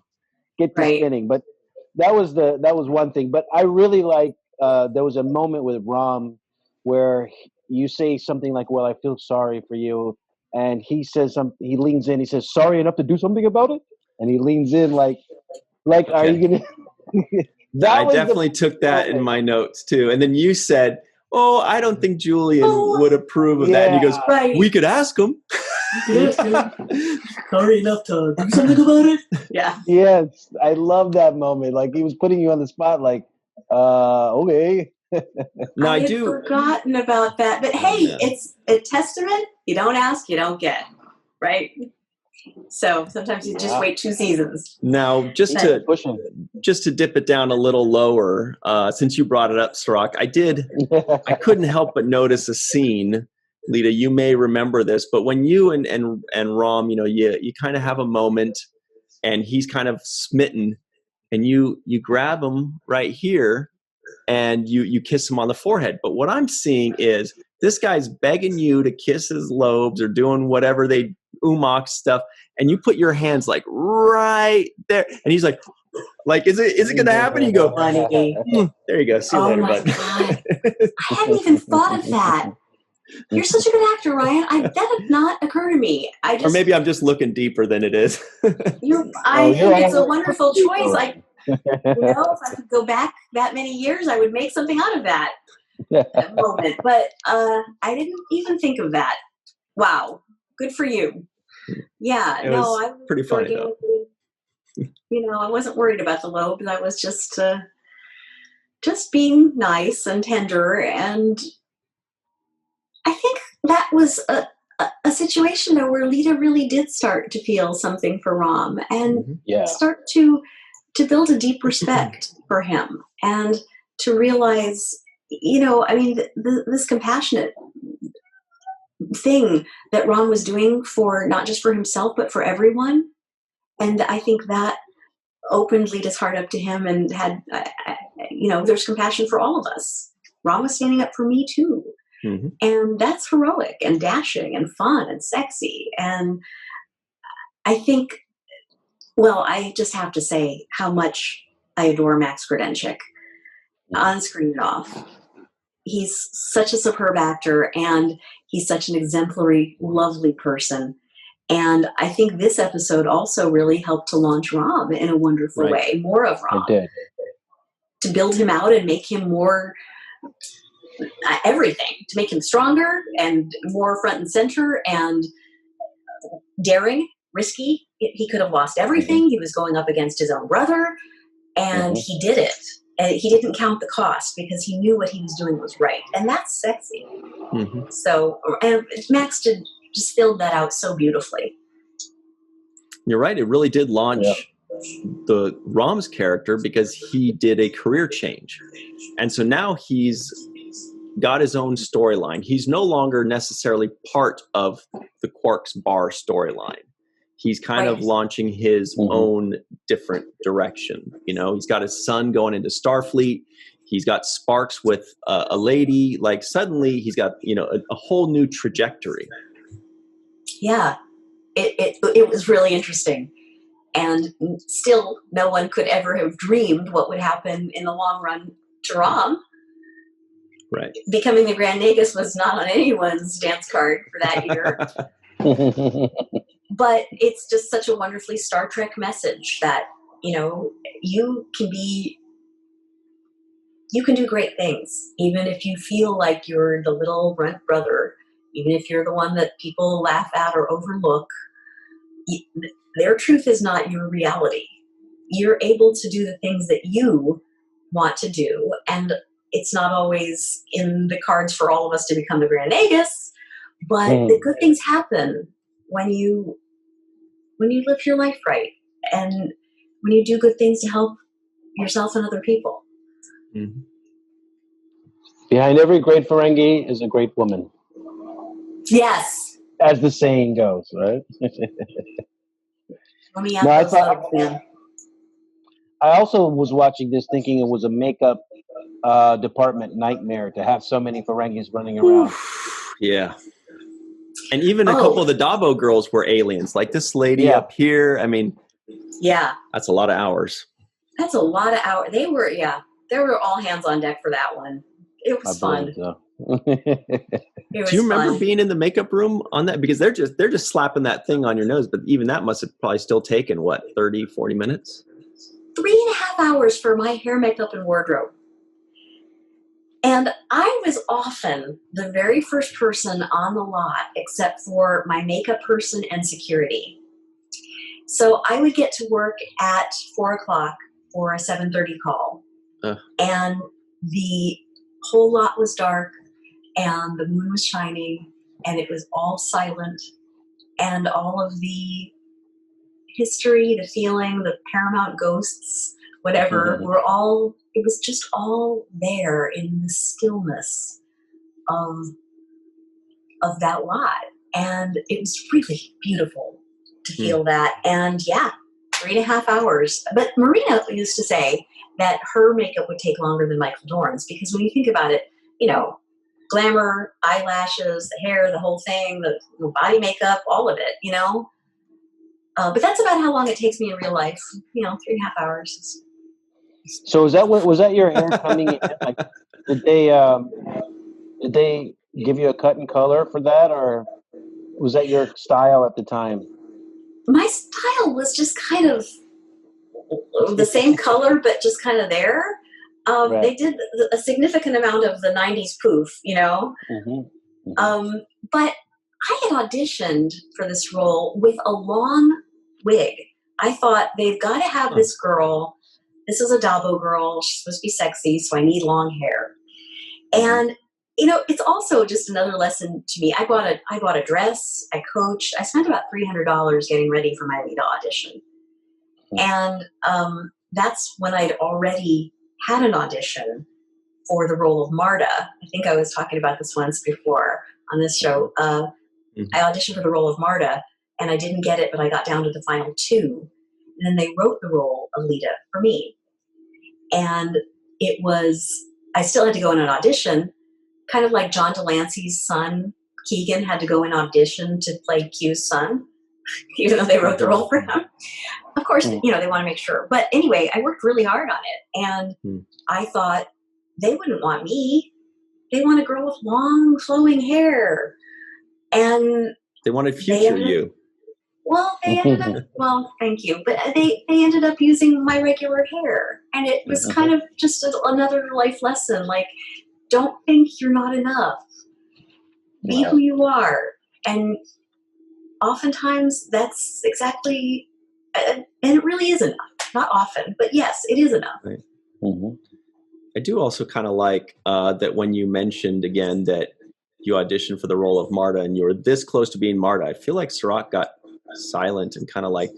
Get to spinning. But that was one thing. But I really like there was a moment with Rom where you say something like, "Well, I feel sorry for you," and he says something. He leans in. He says, "Sorry enough to do something about it," and he leans in like, okay. Are you gonna? I definitely took that in my notes too. And then you said, "Oh, I don't think Julian would approve of that." And he goes, "We could ask him." Sorry enough to do something about it. Yeah. Yes, I love that moment. Like he was putting you on the spot. Like, okay. No, I had forgotten about that. But hey, it's a testament. You don't ask, you don't get. Right. So sometimes you just wait 2 seasons. Now, just to dip it down a little lower, since you brought it up, Cirroc, I couldn't help but notice a scene. Leeta, you may remember this, but when you and Rom, you kind of have a moment, and he's kind of smitten, and you grab him right here, and you kiss him on the forehead. But what I'm seeing is this guy's begging you to kiss his lobes or doing whatever they Umok stuff, and you put your hands like right there, and he's like, is it gonna happen? You go, there you go. See you later, bud. God. I hadn't even thought of that. You're such a good actor, Ryan. That did not occur to me. Or maybe I'm just looking deeper than it is. I think it's a wonderful choice. If I could go back that many years, I would make something out of that moment. But I didn't even think of that. Wow. Good for you. Yeah. I was pretty funny though. I wasn't worried about the lobes. I was just being nice and tender. And I think that was a situation though where Leeta really did start to feel something for Rom and start to build a deep respect for him and to realize, this compassionate thing that Rom was doing for not just for himself, but for everyone. And I think that opened Leeta's heart up to him and had, there's compassion for all of us. Rom was standing up for me too. Mm-hmm. And that's heroic and dashing and fun and sexy. And I think, I just have to say how much I adore Max Grodenchik on screen and off. He's such a superb actor and he's such an exemplary, lovely person. And I think this episode also really helped to launch Rom in a wonderful way, more of Rom. It did. To build him out and make him more everything, to make him stronger and more front and center and daring, risky. He could have lost everything. He was going up against his own brother and he did it. And he didn't count the cost because he knew what he was doing was right. And that's sexy. Mm-hmm. So, and Max just filled that out so beautifully. You're right. It really did launch the Rom's character because he did a career change. And so now he's got his own storyline. He's no longer necessarily part of the Quark's Bar storyline. He's kind of launching his own different direction. He's got his son going into Starfleet. He's got sparks with a lady. Like suddenly he's got, a whole new trajectory. Yeah, it was really interesting. And still no one could ever have dreamed what would happen in the long run to Rom. Right. Becoming the Grand Nagus was not on anyone's dance card for that year. But it's just such a wonderfully Star Trek message that, you can do great things, even if you feel like you're the little runt brother, even if you're the one that people laugh at or overlook. Their truth is not your reality. You're able to do the things that you want to do, and it's not always in the cards for all of us to become the Grand Nagus, but the good things happen when you live your life right and when you do good things to help yourself and other people. Mm-hmm. Behind every great Ferengi is a great woman. Yes. As the saying goes, right? I also was watching this thinking it was a makeup department nightmare to have so many Ferengis running around. Yeah. And even a couple of the Dabo girls were aliens. Like this lady up here. I mean, that's a lot of hours. That's a lot of hours. They were all hands on deck for that one. It was fun. So. Do you remember being in the makeup room on that? Because they're just slapping that thing on your nose. But even that must have probably still taken, 30, 40 minutes? 3.5 hours for my hair, makeup, and wardrobe. And I was often the very first person on the lot, except for my makeup person and security. So I would get to work at 4:00 for a 7:30 call. And the whole lot was dark, and the moon was shining, and it was all silent, and all of the history, the feeling, the Paramount ghosts, whatever, it was just all there in the stillness of that lot. And it was really beautiful to feel that. And 3.5 hours. But Marina used to say that her makeup would take longer than Michael Dorn's, because when you think about it, glamour, eyelashes, the hair, the whole thing, the body makeup, all of it, But that's about how long it takes me in real life. 3.5 hours. So was that your hair coming in? Like, did they give you a cut and color for that, or was that your style at the time? My style was just kind of the same color, but just kind of there. Right. They did a significant amount of the 90s poof, you know. Mm-hmm. Mm-hmm. But I had auditioned for this role with a long wig. I thought they've got to have this girl. This is a Dabo girl. She's supposed to be sexy, so I need long hair. And you know, it's also just another lesson to me. I bought a dress. I coached. I spent about $300 getting ready for my Leeta audition, and that's when I'd already had an audition for the role of Marta. I think I was talking about this once before on this show. I auditioned for the role of Marta, and I didn't get it, but I got down to the final 2. And then they wrote the role of Leeta for me. And it was, I still had to go in an audition, kind of like John Delancey's son, Keegan, had to go in audition to play Q's son, even though they wrote the role for him. Of course, you know, they want to make sure. But anyway, I worked really hard on it. And I thought, they wouldn't want me. They want a girl with long, flowing hair. And they wanted future you. Well, they ended up, well, thank you. But they ended up using my regular hair. And it was kind of just another life lesson. Like, don't think you're not enough. Be who you are. And oftentimes that's exactly, and it really is enough. Not often, but yes, it is enough. Right. I do also kind of like that when you mentioned again that you auditioned for the role of Marta and you were this close to being Marta. I feel like Cirroc got silent and kind of like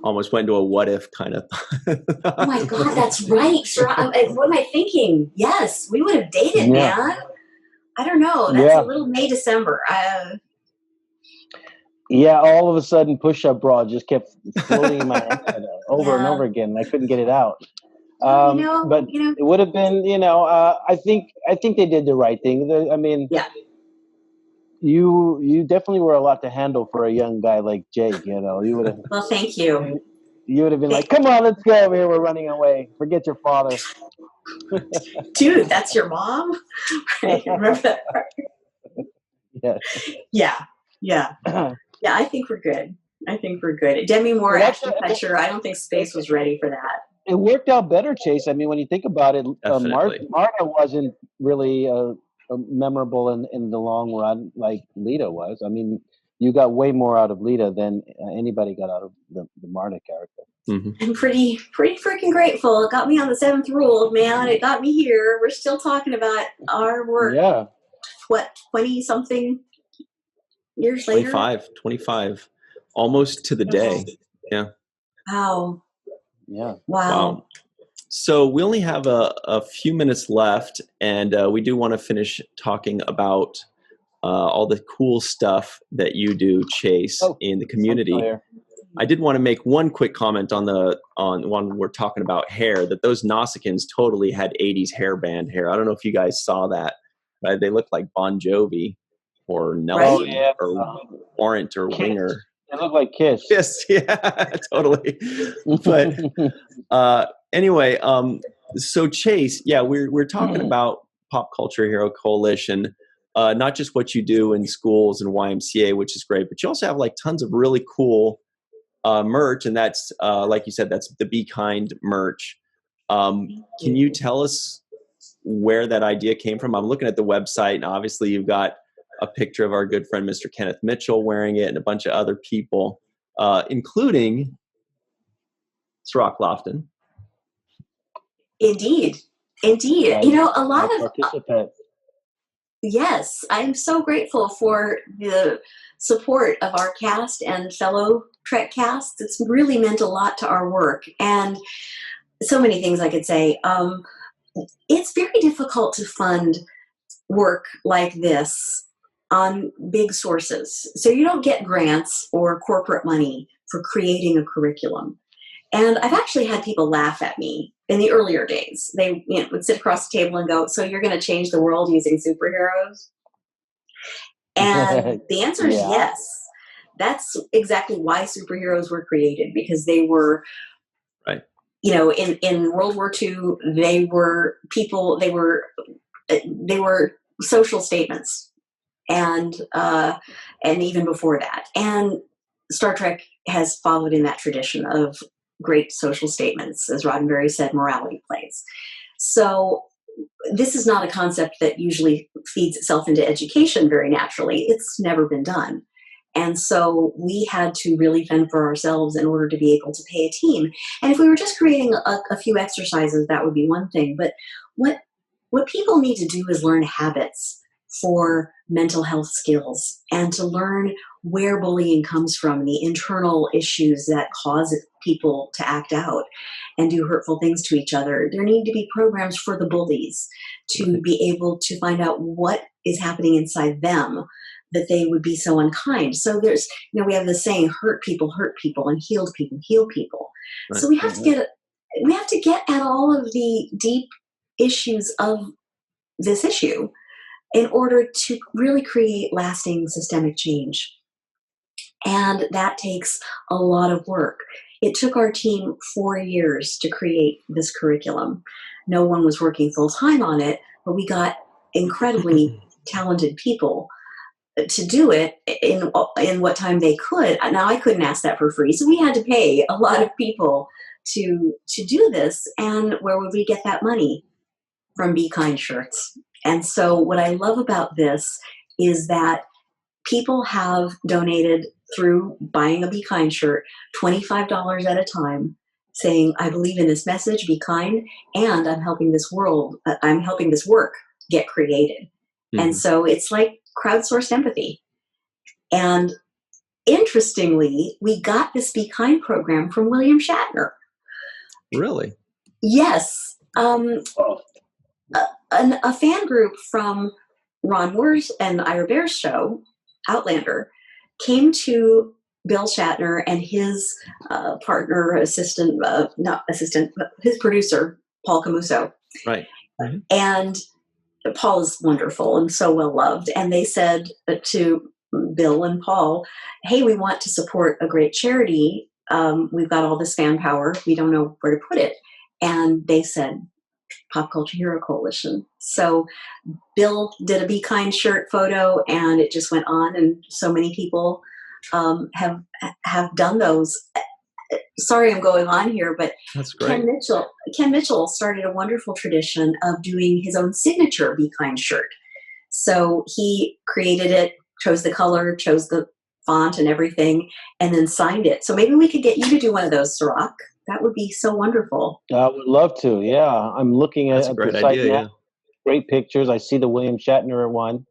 almost went into a what if kind of. Oh my God, that's right. Cirroc, what am I thinking? Yes, we would have dated, man. I don't know. That's a little May, December. Yeah, all of a sudden push-up bra just kept floating in my head over and over again. I couldn't get it out. But it would have been, I think they did the right thing. I mean, you definitely were a lot to handle for a young guy like Jake. You would have. Well, thank you. You would have been like, "Come on, let's go over here. We're running away. Forget your father." Dude, that's your mom. Remember that part? Yeah. Yeah. I think we're good. Demi Moore, Ashton Kutcher. I don't think space was ready for that. It worked out better, Chase. I mean, when you think about it, Marta wasn't really memorable in the long run like Leeta was. I mean, you got way more out of Leeta than anybody got out of the Marta character. I'm pretty freaking grateful. It got me on the 7th rule, man. It got me here. We're still talking about our work. Yeah. What, 20-something years later? 25. Almost to the day. Yeah. Wow. Yeah. Wow. So we only have a few minutes left, and we do want to finish talking about all the cool stuff that you do, Chase, in the community. I did want to make one quick comment on when we're talking about hair, that those Nausicaans totally had 80s hairband hair. I don't know if you guys saw that. Right? They looked like Bon Jovi or Nelson or Warrant or Winger. They look like Kiss. Yes, yeah, totally. But anyway, so Chase, we're talking about Pop Culture Hero Coalition, not just what you do in schools and YMCA, which is great, but you also have like tons of really cool merch, and that's like you said, that's the Be Kind merch. Can you tell us where that idea came from? I'm looking at the website, and obviously you've got a picture of our good friend Mr. Kenneth Mitchell wearing it, and a bunch of other people, including Cirroc Lofton. Indeed. A lot of participant. Yes, I'm so grateful for the support of our cast and fellow Trek casts. It's really meant a lot to our work, and so many things I could say. It's very difficult to fund work like this on big sources. So you don't get grants or corporate money for creating a curriculum. And I've actually had people laugh at me in the earlier days. They would sit across the table and go, "So you're going to change the world using superheroes?" And the answer is yes. That's exactly why superheroes were created, because they were, in World War II, they were people, they were social statements. and even before that. And Star Trek has followed in that tradition of great social statements. As Roddenberry said, morality plays. So this is not a concept that usually feeds itself into education very naturally. It's never been done. And so we had to really fend for ourselves in order to be able to pay a team. And if we were just creating a few exercises, that would be one thing. But what people need to do is learn habits for mental health skills and to learn where bullying comes from, the internal issues that cause people to act out and do hurtful things to each other. There need to be programs for the bullies to be able to find out what is happening inside them that they would be so unkind. So there's, we have this saying, hurt people, and heal people. Right. So we have to get at all of the deep issues of this issue in order to really create lasting systemic change. And that takes a lot of work. It took our team 4 years to create this curriculum. No one was working full time on it, but we got incredibly talented people to do it in what time they could. Now, I couldn't ask that for free, so we had to pay a lot of people to do this. And where would we get that money? From Be Kind shirts. And so what I love about this is that people have donated through buying a Be Kind shirt, $25 at a time, saying, I believe in this message, be kind, and I'm helping this work get created. Mm-hmm. And so it's like crowdsourced empathy. And interestingly, we got this Be Kind program from William Shatner. Really? Yes. A fan group from Ron Moore's and Ira Bear's show, Outlander, came to Bill Shatner and his his producer, Paul Camuso. Right. Mm-hmm. And Paul is wonderful and so well loved. And they said to Bill and Paul, hey, we want to support a great charity. We've got all this fan power. We don't know where to put it. And they said, Pop Culture Hero Coalition. So Bill did a Be Kind shirt photo, and it just went on, and so many people have done those. Sorry, I'm going on here, but that's great. Ken Mitchell started a wonderful tradition of doing his own signature Be Kind shirt. So he created it, chose the color, chose the font and everything, and then signed it. So maybe we could get you to do one of those, Cirroc. That would be so wonderful. I would love to. Yeah, I'm looking at the site now. Yeah. Great pictures. I see the William Shatner one,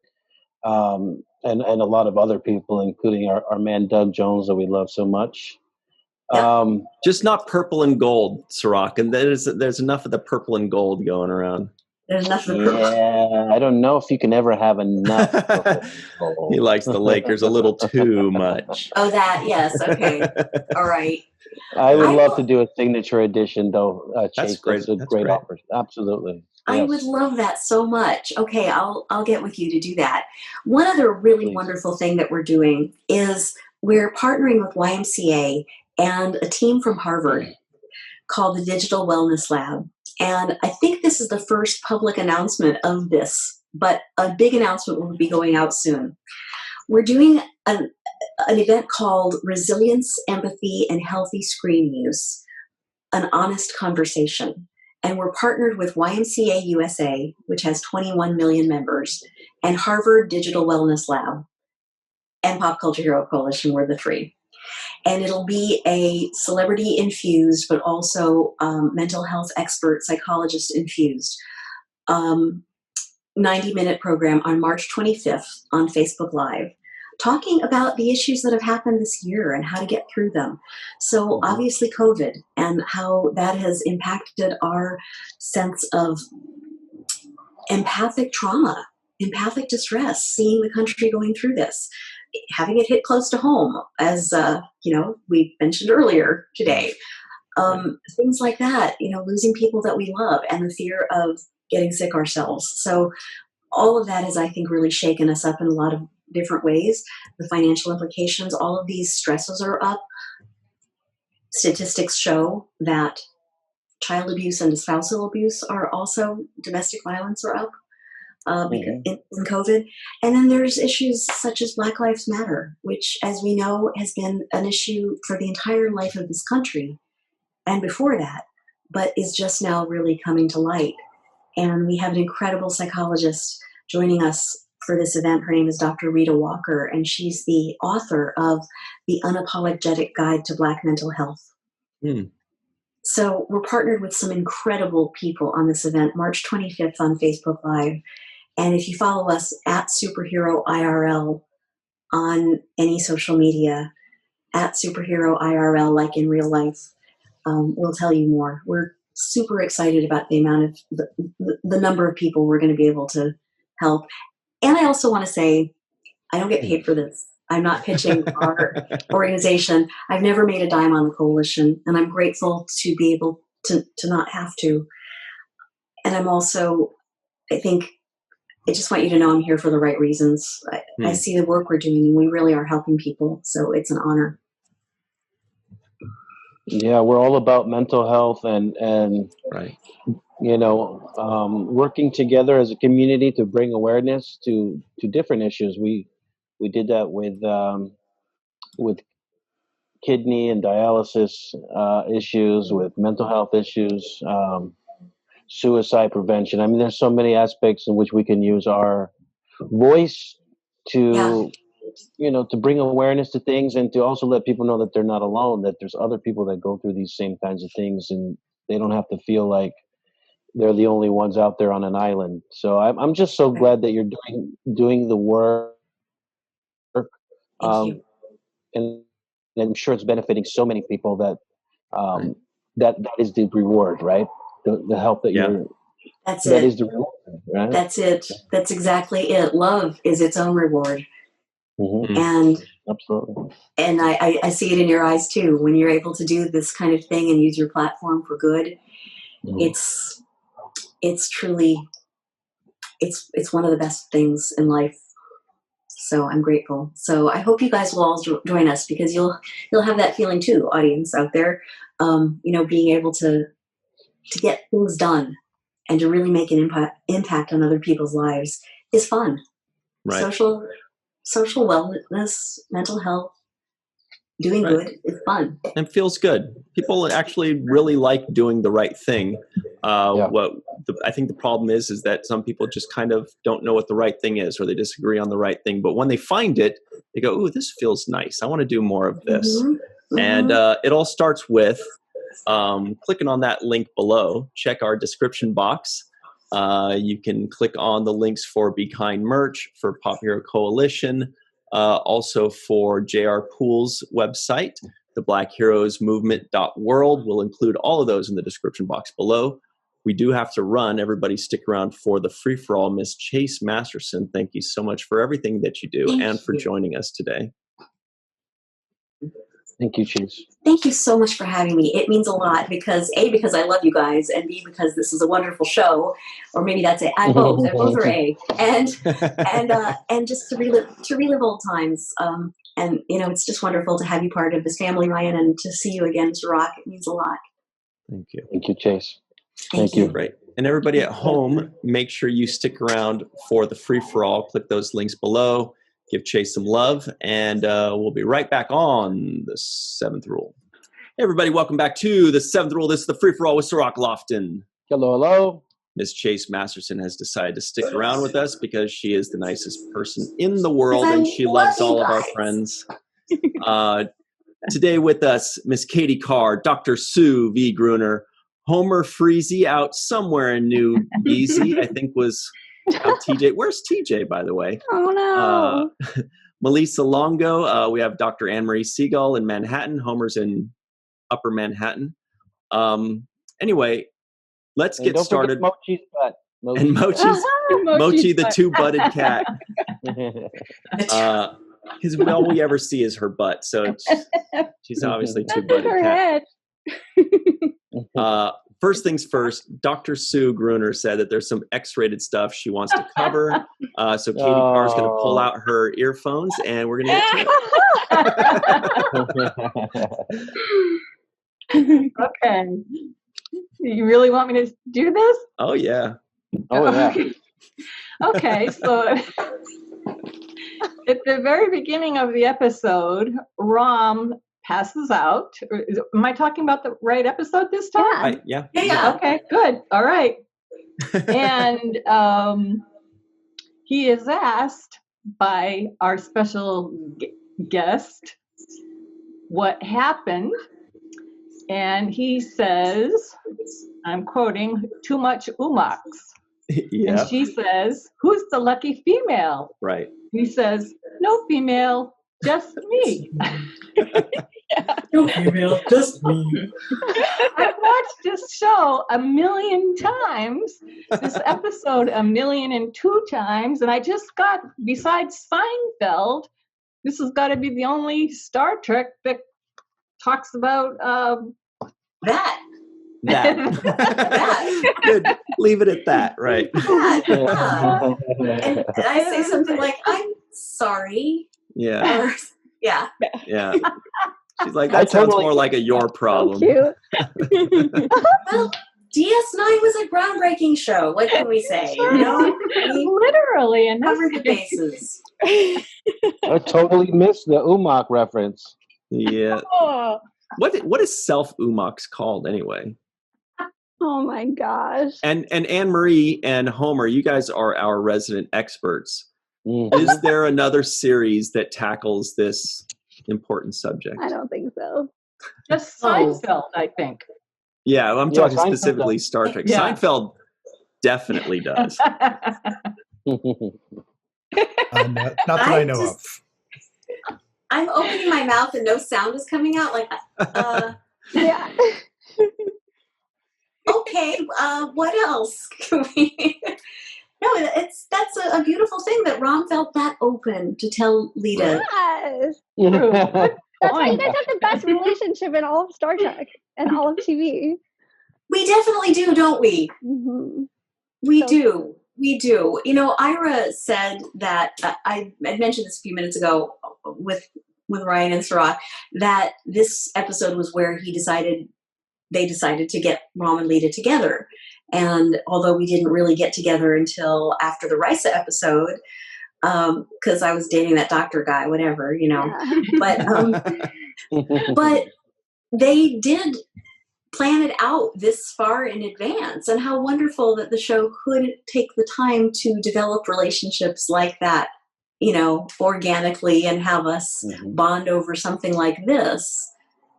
and a lot of other people, including our man Doug Jones that we love so much. Yeah. Just not purple and gold, Cirroc, and there's enough of the purple and gold going around. There's enough of the purple. Yeah, I don't know if you can ever have enough. He likes the Lakers a little too much. Oh, that, yes. Okay. All right. I would love to do a signature edition, though. That's great. That's a great offer. Absolutely. I would love that so much. Okay, I'll get with you to do that. One other really wonderful thing that we're doing is we're partnering with YMCA and a team from Harvard called the Digital Wellness Lab. And I think this is the first public announcement of this, but a big announcement will be going out soon. We're doing an event called Resilience, Empathy, and Healthy Screen Use, an honest conversation. And we're partnered with YMCA USA, which has 21 million members, and Harvard Digital Wellness Lab, and Pop Culture Hero Coalition were the three. And it'll be a celebrity-infused, but also mental health expert, psychologist-infused 90-minute program on March 25th on Facebook Live, talking about the issues that have happened this year and how to get through them. So obviously COVID and how that has impacted our sense of empathic trauma, empathic distress, seeing the country going through this, having it hit close to home, as we mentioned earlier today. Things like that, losing people that we love and the fear of getting sick ourselves. So all of that has, I think, really shaken us up in a lot of different ways. The financial implications, all of these stresses are up. Statistics show that child abuse and spousal abuse are also, domestic violence are up. in COVID. And then there's issues such as Black Lives Matter, which, as we know, has been an issue for the entire life of this country and before that, but is just now really coming to light. And we have an incredible psychologist joining us for this event. Her name is Dr. Rita Walker, and she's the author of The Unapologetic Guide to Black Mental Health. So we're partnered with some incredible people on this event, March 25th on Facebook Live. And if you follow us at Superhero IRL on any social media, at Superhero IRL, like in real life, we'll tell you more. We're super excited about the amount of the number of people we're going to be able to help. And I also want to say, I don't get paid for this. I'm not pitching our organization. I've never made a dime on the coalition, and I'm grateful to be able to not have to. And I'm also, I just want you to know I'm here for the right reasons. I see the work we're doing, and we really are helping people. So it's an honor. Yeah, we're all about mental health and right. Working together as a community to bring awareness to different issues. We did that with kidney and dialysis issues, with mental health issues, suicide prevention. I mean, there's so many aspects in which we can use our voice to to bring awareness to things, and to also let people know that they're not alone, that there's other people that go through these same kinds of things, and they don't have to feel like they're the only ones out there on an island. So I'm just so glad that you're doing the work. Thank you. And I'm sure it's benefiting so many people that that is the reward, right? The help that That's that it. is the reward, right? That's it. That's exactly it. Love is its own reward. And absolutely. And I see it in your eyes too. When you're able to do this kind of thing and use your platform for good, it's truly, it's one of the best things in life. So I'm grateful. So I hope you guys will all join us, because you'll have that feeling too, audience out there. Being able to get things done and to really make an impact on other people's lives is fun. Right. Social wellness, mental health, doing good is fun. And feels good. People actually really like doing the right thing. I think the problem is that some people just kind of don't know what the right thing is, or they disagree on the right thing. But when they find it, they go, "Ooh, this feels nice. I want to do more of this." And it all starts with clicking on that link below. Check our description box. You can click on the links for Be Kind merch, for Pop Hero Coalition, also for JR Poole's website, the Black Heroes Movement.world. We'll include all of those in the description box below. We do have to run. Everybody stick around for the free-for-all. Miss Chase Masterson, thank you so much for everything that you do and for joining us today. Thank you, Chase. Thank you so much for having me. It means a lot, because A, because I love you guys, and B, because this is a wonderful show, or maybe that's it. Both are A, and just to relive old times. And it's just wonderful to have you part of this family, Ryan, and to see you again, Cirroc. It means a lot. Thank you. Thank you, Chase. Thank you. Great. And everybody at home, make sure you stick around for the free-for-all. Click those links below. Give Chase some love, and we'll be right back on the 7th Rule. Hey, everybody, welcome back to the 7th Rule. This is the free-for-all with Cirroc Lofton. Hello. Miss Chase Masterson has decided to stick around with us because she is the nicest person in the world, and she loves all of our friends. Today with us, Miss Katie Carr, Dr. Sue V. Gruner, Homer Freezy out somewhere in New Yeezy, I think was TJ. Where's TJ, by the way? Oh, no. Melissa Longo. We have Dr. Marie Segal in Manhattan. Homer's in Upper Manhattan. Anyway, let's get started. Mochi's butt. And Mochi, the two-butted cat. Because all we ever see is her butt, so she's obviously two-butted cat. First things first, Dr. Sue Gruner said that there's some X-rated stuff she wants to cover. So Katie Carr is going to pull out her earphones, and we're going to get to it. Okay. You really want me to do this? Oh, yeah. Oh, yeah. Okay, so at the very beginning of the episode, Rom passes out. Am I talking about the right episode this time? Yeah. Okay, good. All right. And he is asked by our special guest what happened. And he says, I'm quoting, "Too much umaks." Yeah. And she says, "Who's the lucky female?" Right. He says, "No female, just me." No female, just me. I've watched this show 1,000,000 times, this episode 1,000,002 times, and I just got, besides Seinfeld, this has got to be the only Star Trek that talks about That. Good. Leave it at that, right? And I say something like, "I'm sorry." Yeah. Or, yeah. Yeah. She's like, that sounds more like a your problem. So cute. Well, DS9 was a groundbreaking show. What can we say? You know? We Literally, and covered the bases. I totally missed the Umak reference. Yeah. Oh, What is self-umaks called anyway? oh my gosh. And Anne Marie and Homer, you guys are our resident experts. Mhm. Is there another series that tackles this important subject? I don't think so. just Seinfeld, I think. Yeah, I'm Yeah, talking Seinfeld specifically does. Star Trek. Yeah. Seinfeld definitely does. Not that I know of. I'm opening my mouth and no sound is coming out. Like, Yeah. okay, what else can we? No, that's a beautiful thing that Rom felt that open to tell Leeta. Yes. Mhm. That's why you guys have the best relationship in all of Star Trek and all of TV. We definitely do, don't we? Mm-hmm. We So- do. We do. You know, Ira said that I mentioned this a few minutes ago with Ryan and Cirroc, that this episode was where they decided to get Rom and Leeta together. And although we didn't really get together until after the Risa episode, because I was dating that doctor guy, whatever, you know. Yeah. But they did plan it out this far in advance, and how wonderful that the show could take the time to develop relationships like that, you know, organically, and have us bond over something like this.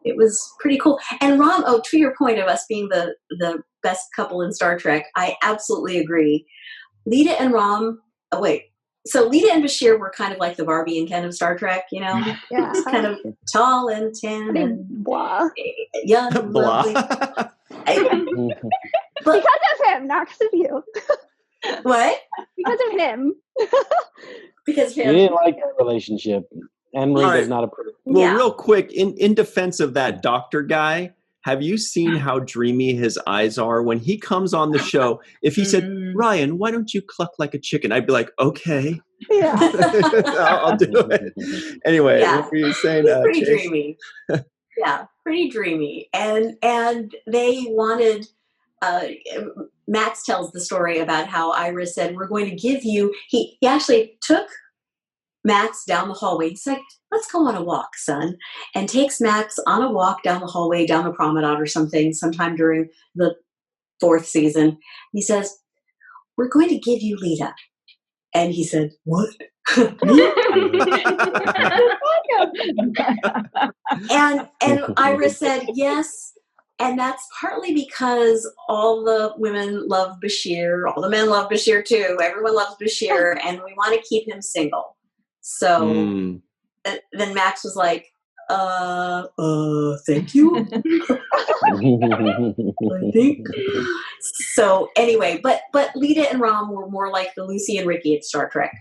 It was pretty cool. And Rom, to your point of us being the best couple in Star Trek, I absolutely agree. Leeta and Rom, so Leeta and Bashir were kind of like the Barbie and Ken of Star Trek, you know? Yeah. Kind of tall and tan Pretty and blah. young, Blah. lovely. But Because of him, not because of you. what? Because of him. Because of She him. didn't like that relationship. Anne Marie All right. does not approve. Well, Yeah. real quick, in defense of that doctor guy, have you seen how dreamy his eyes are when he comes on the show? If he said, "Ryan, why don't you cluck like a chicken?" I'd be like, "Okay, Yeah. I'll do it." Anyway, Yeah. what were you saying? He's pretty Chase? dreamy. Yeah, pretty dreamy. And they wanted, Max tells the story about how Iris said, "We're going to give you," he actually took Max down the hallway. He's like, "Let's go on a walk, son," and takes Max on a walk down the hallway, down the promenade or something, sometime during the 4th season. He says, "We're going to give you Leeta." And he said, "What?" And Iris said, "Yes." And that's partly because all the women love Bashir, all the men love Bashir too. Everyone loves Bashir, and we want to keep him single. So Mm. then Max was like, thank you. I think. So anyway, but Leeta and Rom were more like the Lucy and Ricky of Star Trek.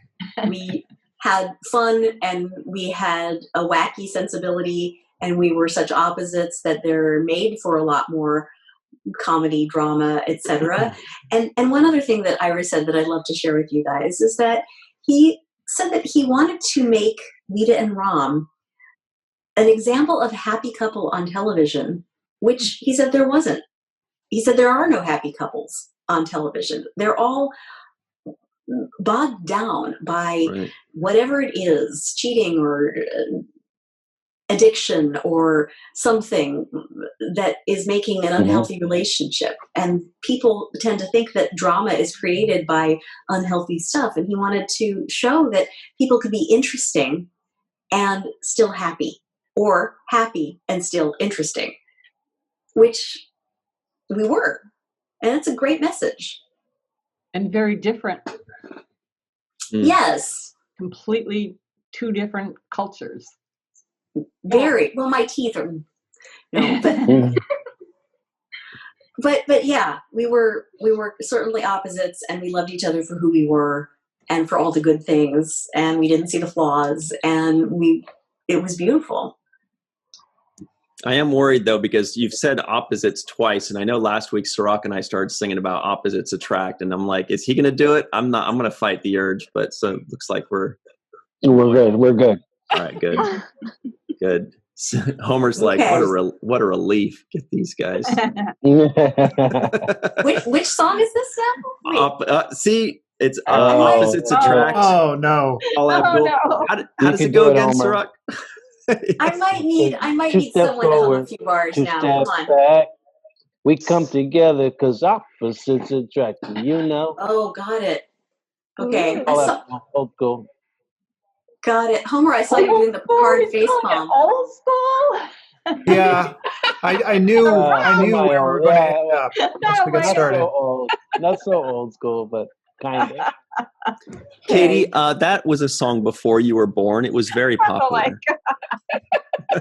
We had fun, and we had a wacky sensibility, and we were such opposites that they're made for a lot more comedy, drama, etc. And one other thing that Iris said that I'd love to share with you guys is that he said that he wanted to make Leeta and Rom an example of a happy couple on television, which he said there wasn't. He said there are no happy couples on television. They're all bogged down by whatever it is, cheating or addiction or something that is making an unhealthy relationship. And people tend to think that drama is created by unhealthy stuff. And he wanted to show that people could be interesting and still happy, or happy and still interesting, which we were. And it's a great message. And very different. Yes. Completely two different cultures. Very well. My teeth are but yeah, we were certainly opposites, and we loved each other for who we were and for all the good things, and we didn't see the flaws, and it was beautiful. I am worried though, because you've said opposites twice, and I know last week Cirroc and I started singing about opposites attract, and I'm like, is he going to do it? I'm not. I'm going to fight the urge, but so it looks like we're good. We're good. All right, good. Good. Homer's like, what a relief. Get these guys. Which song is this now? See, it's opposites attract. Oh no! No. How does it go again, Cirroc? I might need someone to hum a few bars now. Hold on. Back. We come together because opposites attract. You know. Oh, got it. Okay. Got it. Homer, I saw you doing the hard face palm. Old school? Yeah. I knew where we were going to end up once we got started. Not so old school, but kind of. Katie, that was a song before you were born. It was very popular. Oh my God.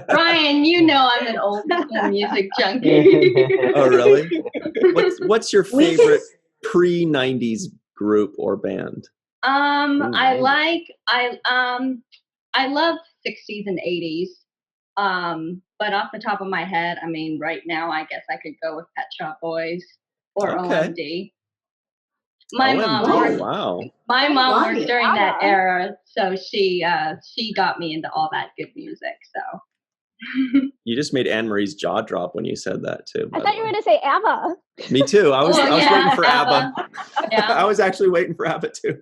Ryan, you know I'm an old school music junkie. Oh, really? What's your favorite pre-90s group or band? I love 60s and 80s. But off the top of my head, I mean, right now, I guess I could go with Pet Shop Boys or OMD. My mom worked during that era, so she got me into all that good music. So you just made Anne-Marie's jaw drop when you said that too. I thought you were going to say ABBA. Me too. I was waiting for ABBA. Yeah. I was actually waiting for ABBA too.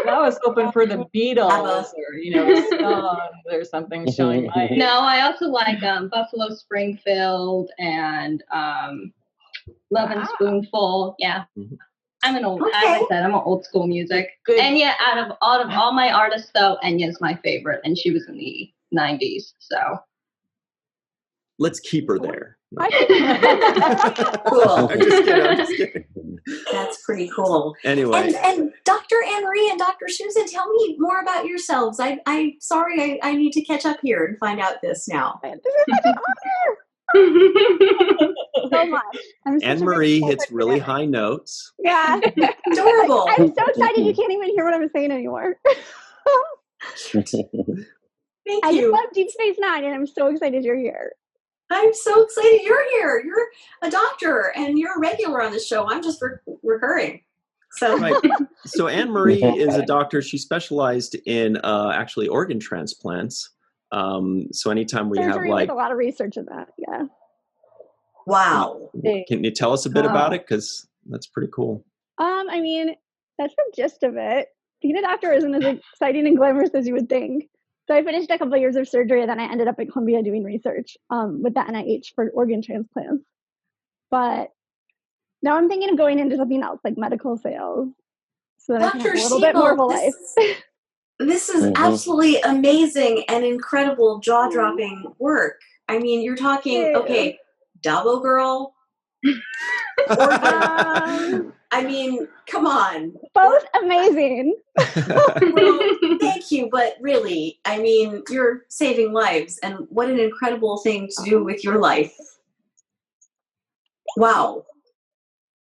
I was hoping for the Beatles or the Stones or something showing my age. No, I also like Buffalo Springfield and Love and Spoonful. Yeah. Mm-hmm. I'm an old, as I said, I'm an old school music. Good. And yeah, out of all my artists though, Enya's my favorite, and she was in the 90s, so. Let's keep her there. Cool. I'm just kidding. That's pretty cool. Anyway. And Dr. Anne-Marie and Dr. Susan, tell me more about yourselves. I'm sorry, I need to catch up here and find out this now. This is such an honor. So much. Anne-Marie hits really high notes. Yeah. Adorable. I'm so excited you can't even hear what I'm saying anymore. Thank you. I just love Deep Space Nine, and I'm so excited you're here. I'm so excited you're here. You're a doctor, and you're a regular on the show. I'm just recurring. So, right. So Anne-Marie is a doctor. She specialized in actually organ transplants. So anytime we have like a lot of research in that, yeah. Wow. Can you tell us a bit about it? Because that's pretty cool. I mean, that's the gist of it. Being a doctor isn't as exciting and glamorous as you would think. So I finished a couple of years of surgery, and then I ended up at Columbia doing research with the NIH for organ transplants. But now I'm thinking of going into something else, like medical sales, so that I can have a little bit more of a life. This is absolutely amazing and incredible, jaw-dropping work. I mean, you're talking, okay, Dabo Girl, organ. I mean, come on. Both amazing. Well, thank you, but really, I mean, you're saving lives, and what an incredible thing to do with your life. Wow.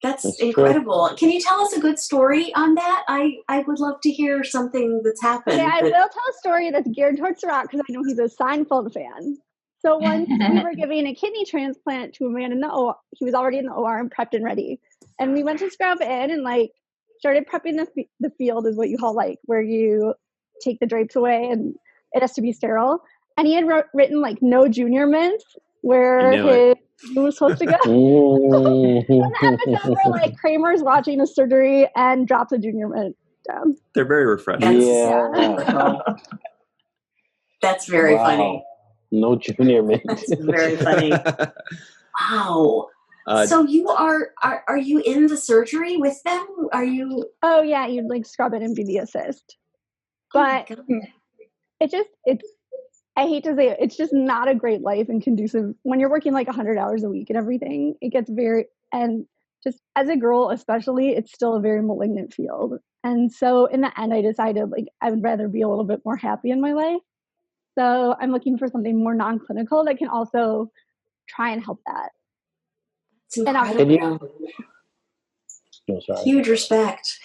That's incredible. True. Can you tell us a good story on that? I would love to hear something that's happened. Yeah, I will tell a story that's geared towards Cirroc because I know he's a Seinfeld fan. So once we were giving a kidney transplant to a man in the OR, he was already in the OR and prepped and ready. And we went to scrub in and started prepping the field is what you call where you take the drapes away and it has to be sterile. And he had written no junior mints where his was supposed to go. So the episode where Kramer's watching a surgery and drops a junior mint. down. They're very refreshing. Yeah. That's very funny. No junior mint. That's very funny. Wow. So you are you in the surgery with them? Are you? Oh yeah, you'd like scrub it and be the assist. But I hate to say it, it's just not a great life and conducive when you're working like 100 hours a week and everything. It gets and just as a girl especially, it's still a very malignant field. And so in the end, I decided like I would rather be a little bit more happy in my life. So I'm looking for something more non-clinical that can also try and help that. And huge respect.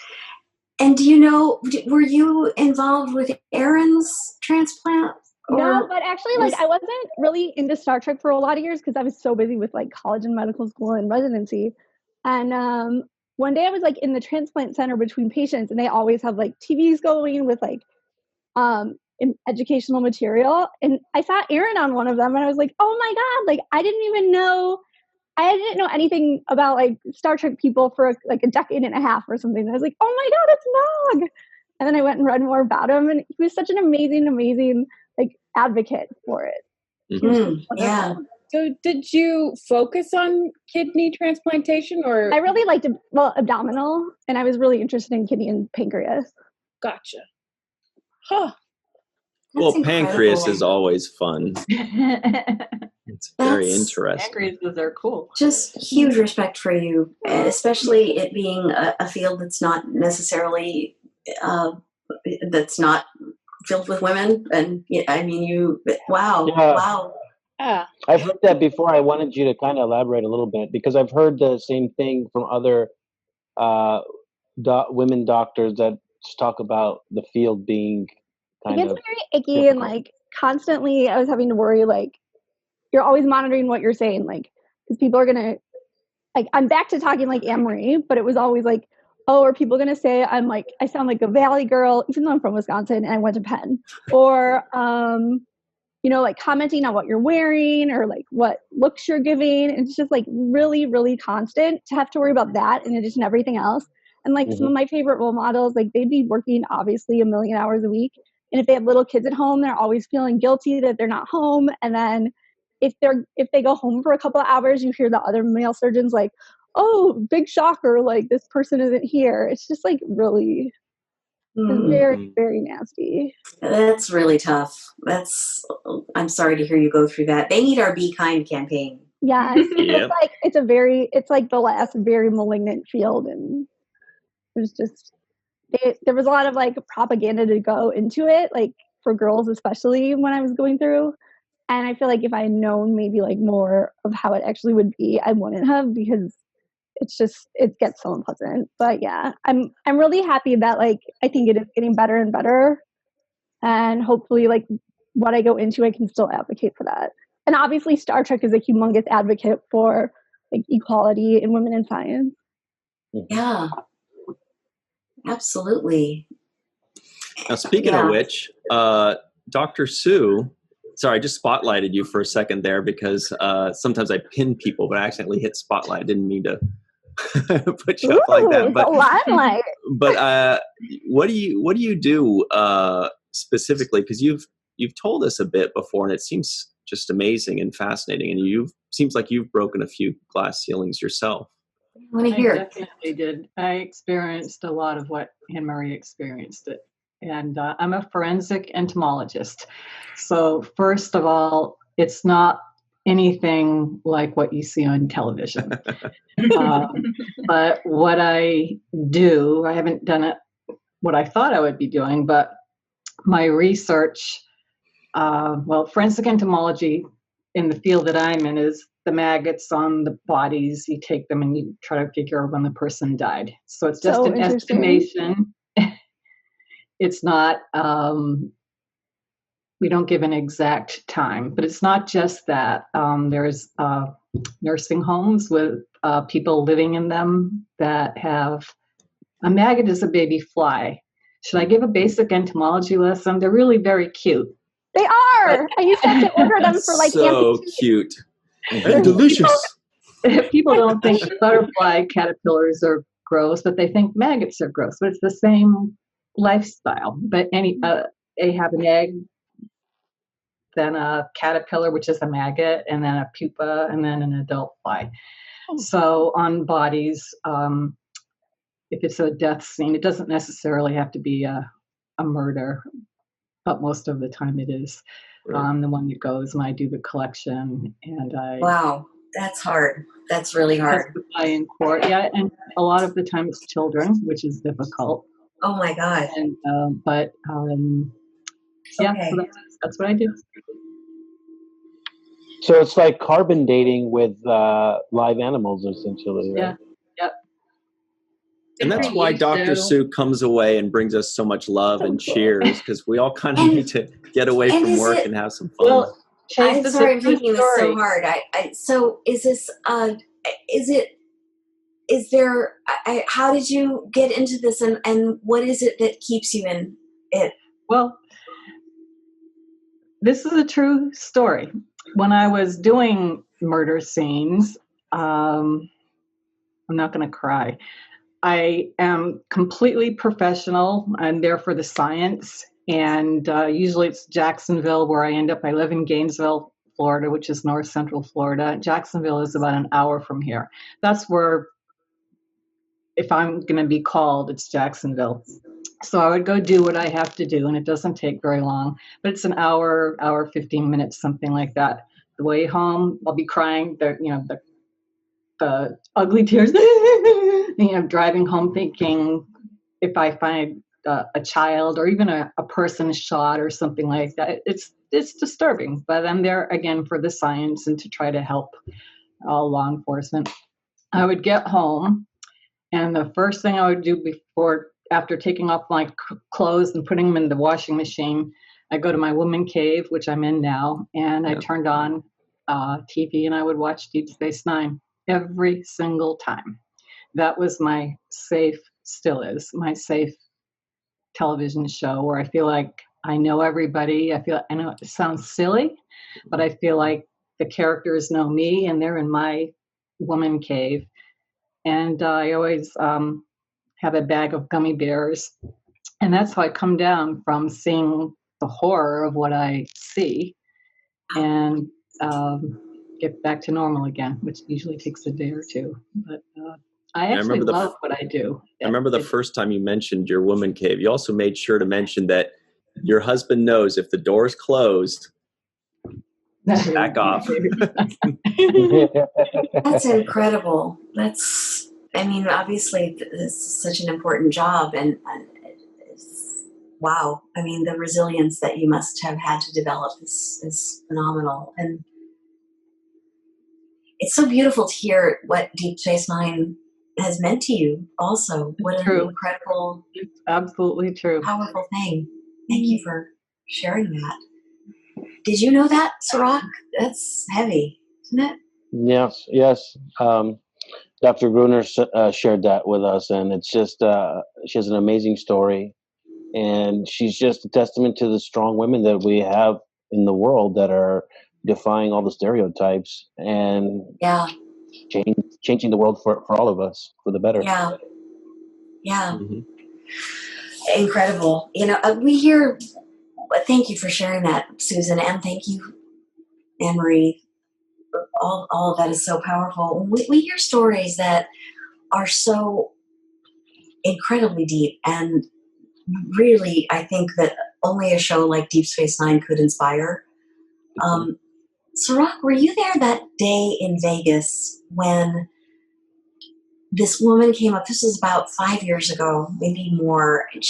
And do you know, were you involved with Aron's transplant? No, but actually, like, I wasn't really into Star Trek for a lot of years because I was so busy with like college and medical school and residency. And one day I was like in the transplant center between patients, and they always have like TVs going with like educational material. And I saw Aron on one of them, and I was like, oh my God, like I didn't know anything about like Star Trek people for like a decade and a half or something. And I was like, oh my God, it's Nog. And then I went and read more about him, and he was such an amazing like advocate for it. Mm-hmm. Yeah. So did you focus on kidney transplantation, or? I really liked abdominal, and I was really interested in kidney and pancreas. Gotcha. Huh. Well, pancreas is always fun. It's very interesting. Pancreases are cool. Just huge respect for you, especially it being a field that's not necessarily that's not filled with women. And I mean, wow. Yeah. I've heard that before. I wanted you to kind of elaborate a little bit because I've heard the same thing from other women doctors that talk about the field being kind of. It gets very icky and like constantly. I was having to worry like you're always monitoring what you're saying, like because people are gonna like. I'm back to talking like Anne-Marie, but it was always like, oh, are people gonna say I sound like a Valley girl, even though I'm from Wisconsin and I went to Penn, or like commenting on what you're wearing or like what looks you're giving. It's just like really, really constant to have to worry about that in addition to everything else. And like some of my favorite role models, like they'd be working obviously 1 million hours a week. And if they have little kids at home, they're always feeling guilty that they're not home. And then if they go home for a couple of hours, you hear the other male surgeons like, oh, big shocker, like this person isn't here. It's just like really very, very nasty. That's really tough. I'm sorry to hear you go through that. They need our Be Kind campaign. Yeah. It's like the last very malignant field. And there's just, there was a lot of like propaganda to go into it, like for girls, especially when I was going through. And I feel like if I had known maybe like more of how it actually would be, I wouldn't have, because it gets so unpleasant. But yeah, I'm really happy that like I think it is getting better and better, and hopefully like what I go into, I can still advocate for that. And obviously Star Trek is a humongous advocate for like equality in women in science. Yeah, absolutely. Now speaking of which, Dr. Sue, sorry, I just spotlighted you for a second there because sometimes I pin people, but I accidentally hit spotlight. I didn't mean to put you up like that. But limelight. But what do you do specifically? Because you've told us a bit before, and it seems just amazing and fascinating. And seems like you've broken a few glass ceilings yourself. I want to hear. I definitely did. I experienced a lot of what Anne-Marie experienced. And I'm a forensic entomologist. So first of all, it's not anything like what you see on television. But what I do, I haven't done it what I thought I would be doing, but my research, forensic entomology in the field that I'm in is the maggots on the bodies. You take them and you try to figure out when the person died. So it's just an estimation. It's not, we don't give an exact time, but it's not just that. There's nursing homes with people living in them that have, a maggot is a baby fly. Should I give a basic entomology lesson? They're really very cute. They are! I used to have to order them for like so cute and delicious. People don't think butterfly caterpillars are gross, but they think maggots are gross. But it's the same lifestyle. But they have an egg, then a caterpillar, which is a maggot, and then a pupa, and then an adult fly. So on bodies, if it's a death scene, it doesn't necessarily have to be a murder, but most of the time it is. The one that goes, and I do the collection, and Wow, that's hard. That's really hard. Testify in court, yeah, and a lot of the time it's children, which is difficult. Oh my God. And yeah, Okay. so that's what I do. So it's like carbon dating with live animals, essentially, right? Yeah, yep. And that's why Dr. Sue comes away and brings us so much love and cheers, because we all kind of need to get away from work and have some fun. Well, I'm sorry, I'm thinking this so hard. So is this, how did you get into this, and what is it that keeps you in it? Well, this is a true story. When I was doing murder scenes, I'm not going to cry. I am completely professional. I'm there for the science, and usually it's Jacksonville where I end up. I live in Gainesville, Florida, which is north central Florida. Jacksonville is about an hour from here. That's where, if I'm going to be called, it's Jacksonville. So I would go do what I have to do, and it doesn't take very long, but it's an hour, 15 minutes, something like that. The way home, I'll be crying, the ugly tears, driving home thinking if I find a child or even a person shot or something like that, it's disturbing. But I'm there again for the science and to try to help law enforcement. I would get home, and the first thing I would do after taking off my clothes and putting them in the washing machine, I go to my woman cave, which I'm in now, and I turned on TV and I would watch Deep Space Nine every single time. That was my still is my safe television show where I feel like I know everybody. I know it sounds silly, but I feel like the characters know me and they're in my woman cave. And I always have a bag of gummy bears. And that's how I come down from seeing the horror of what I see and get back to normal again, which usually takes a day or two. But I actually love what I do. I remember the first time you mentioned your woman cave. You also made sure to mention that your husband knows if the door's closed, back off. That's incredible. Obviously, this is such an important job, and wow. I mean, the resilience that you must have had to develop is phenomenal. And it's so beautiful to hear what Deep Space Nine has meant to you also. What an incredible, it's absolutely true, powerful thing. Thank you for sharing that. Did you know that, Cirroc? That's heavy, isn't it? Yes. Dr. Gruner shared that with us, and it's just she has an amazing story, and she's just a testament to the strong women that we have in the world that are defying all the stereotypes and changing the world for all of us for the better. Yeah. Mm-hmm. Incredible. We hear. Thank you for sharing that, Susan, and thank you, Anne-Marie. All of that is so powerful. We hear stories that are so incredibly deep, and really, I think that only a show like Deep Space Nine could inspire. Cirroc, were you there that day in Vegas when this woman came up? This was about 5 years ago, maybe more. And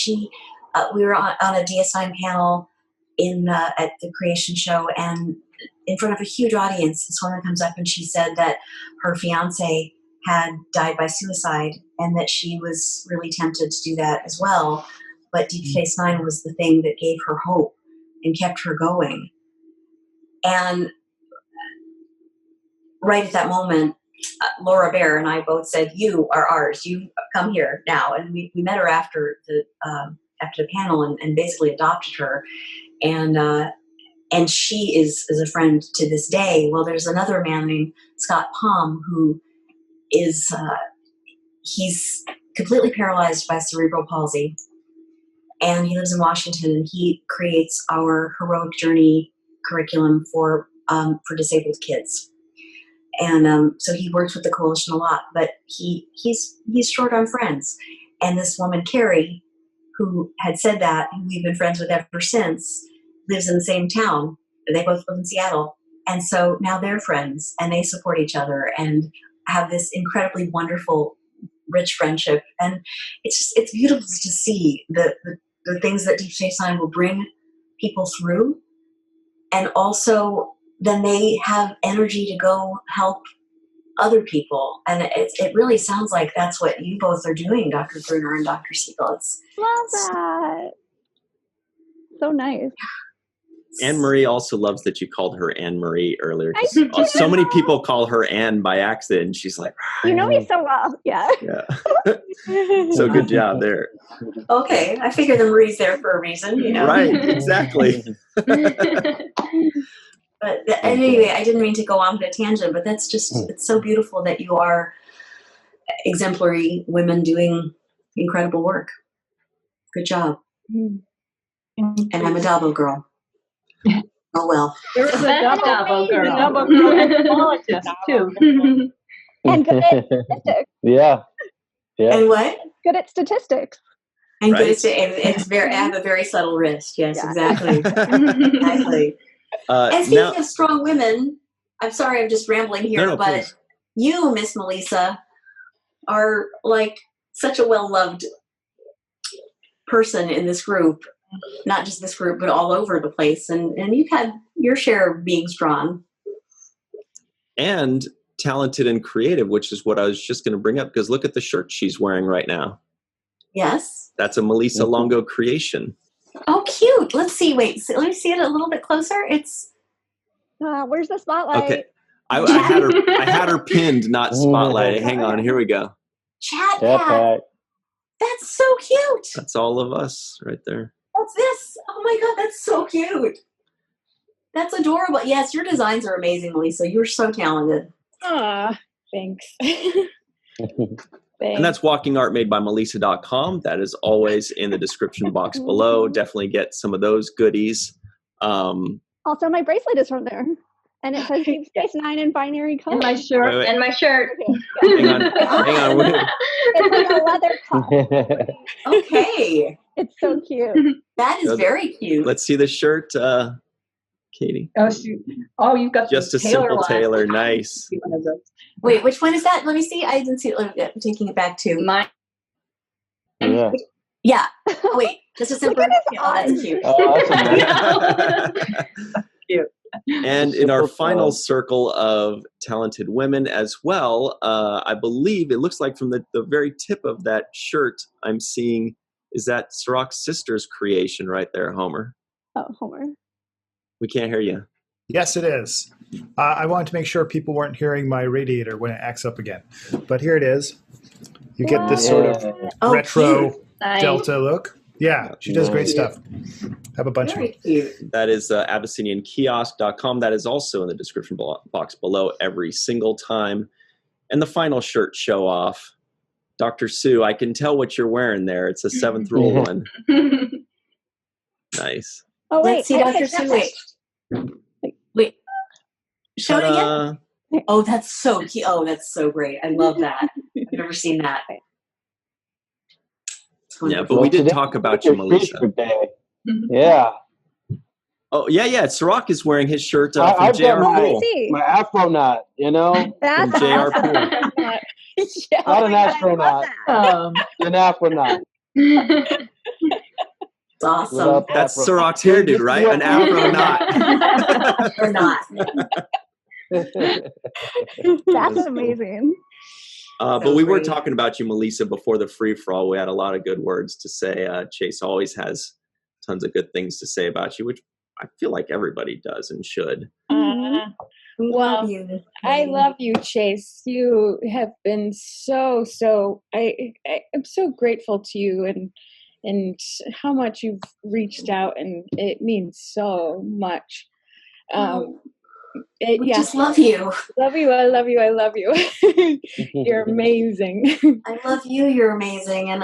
we were on a DS9 panel at the Creation Show, and in front of a huge audience, this woman comes up and she said that her fiance had died by suicide and that she was really tempted to do that as well. But Deep Space Nine was the thing that gave her hope and kept her going. And right at that moment, Laura Bear and I both said, "You are ours. You come here now." And we met her after the panel and basically adopted her. And she is a friend to this day. Well, there's another man named Scott Baum who is he's completely paralyzed by cerebral palsy, and he lives in Washington, and he creates our heroic journey curriculum for disabled kids. And so he works with the coalition a lot, but he's short on friends. And this woman, Carrie, who had said that, who we've been friends with ever since, lives in the same town. They both live in Seattle. And so now they're friends, and they support each other and have this incredibly wonderful, rich friendship. And it's beautiful to see the things that Deep Space Nine will bring people through. And also then they have energy to go help other people. And it really sounds like that's what you both are doing, Dr. Gruner and Dr. Segal. Love that. So nice. Anne Marie also loves that you called her Anne Marie earlier. So many people call her Anne by accident. And she's like, you know me so well. Yeah. So good job there. Okay. I figure the Marie's there for a reason, you know. Right. Exactly. But anyway, I didn't mean to go on a tangent, but that's just, it's so beautiful that you are exemplary women doing incredible work. Good job. And I'm a Dabo girl. Oh, well. There's a Dabo girl. Dabo girl anthropologist, too. And good at statistics. Yeah. And what? Good at statistics. And Right. good it's very, I have a very subtle wrist. Yes, exactly. Exactly. And speaking of strong women, I'm sorry I'm just rambling here, but please. You, Miss Malissa, are like such a well-loved person in this group. Not just this group, but all over the place. And you've had your share of being strong. And talented and creative, which is what I was just going to bring up, because look at the shirt she's wearing right now. Yes. That's a Melissa Longo creation. Oh, cute. Let's see. Wait, let me see it a little bit closer. It's... Where's the spotlight? Okay. I had her pinned, not spotlighted. Hang on. Here we go. Chat Pat. That's so cute. That's all of us right there. What's this? Oh my God, that's so cute. That's adorable. Yes, your designs are amazing, Melissa. You're so talented. Ah, thanks. And that's Walking Art made by Melissa.com. That is always in the description box below. Definitely get some of those goodies. Also, my bracelet is from there. And it says Deep Space Nine in binary color. And my shirt. Wait. And my shirt. Hang on. It's like a leather cuff. Okay. It's so cute. That is very cute. Let's see the shirt, Katie. Oh, you've got Just the a simple one. tailor. Nice. Wait, which one is that? Let me see. I didn't see it. I'm taking it back to Mine. Yeah. Yeah. Oh, wait, just a simple. Oh, that's cute. That's Cute. And in our final circle of talented women as well, I believe it looks like from the very tip of that shirt I'm seeing is that Cirroc's sister's creation right there, Homer. Oh, Homer. We can't hear you. Yes, it is. I wanted to make sure people weren't hearing my radiator when it acts up again. But here it is. You get this sort of retro Delta look. Yeah, she does great stuff. Have a bunch of them. Cute. That is AbyssinianKiosk.com. That is also in the description box below every single time. And the final shirt show off. Dr. Sue, I can tell what you're wearing there. It's a 7th rule one. Nice. Oh, wait. Let's see, Dr. Sue. Wait. Show it again. Oh, that's so cute. Oh, that's so great. I love that. I've never seen that. Yeah, but we did talk about you, Melissa. Yeah. Oh, yeah. Cirroc is wearing his shirt from I've JR got Pool. my Afro knot, you know? From JR Pool. Yeah, Not an astronaut. An Afro knot. It's awesome. That's Cirroc's hairdo, right? An Afro knot. Or not. That's amazing. But we were talking about you, Melissa, before the free-for-all. We had a lot of good words to say. Chase always has tons of good things to say about you, which I feel like everybody does and should. Well, I love you, Chase. You have been so I'm so grateful to you and how much you've reached out, and it means so much. We just love you. Love you. I love you. I love you. You're amazing. I love you. You're amazing. And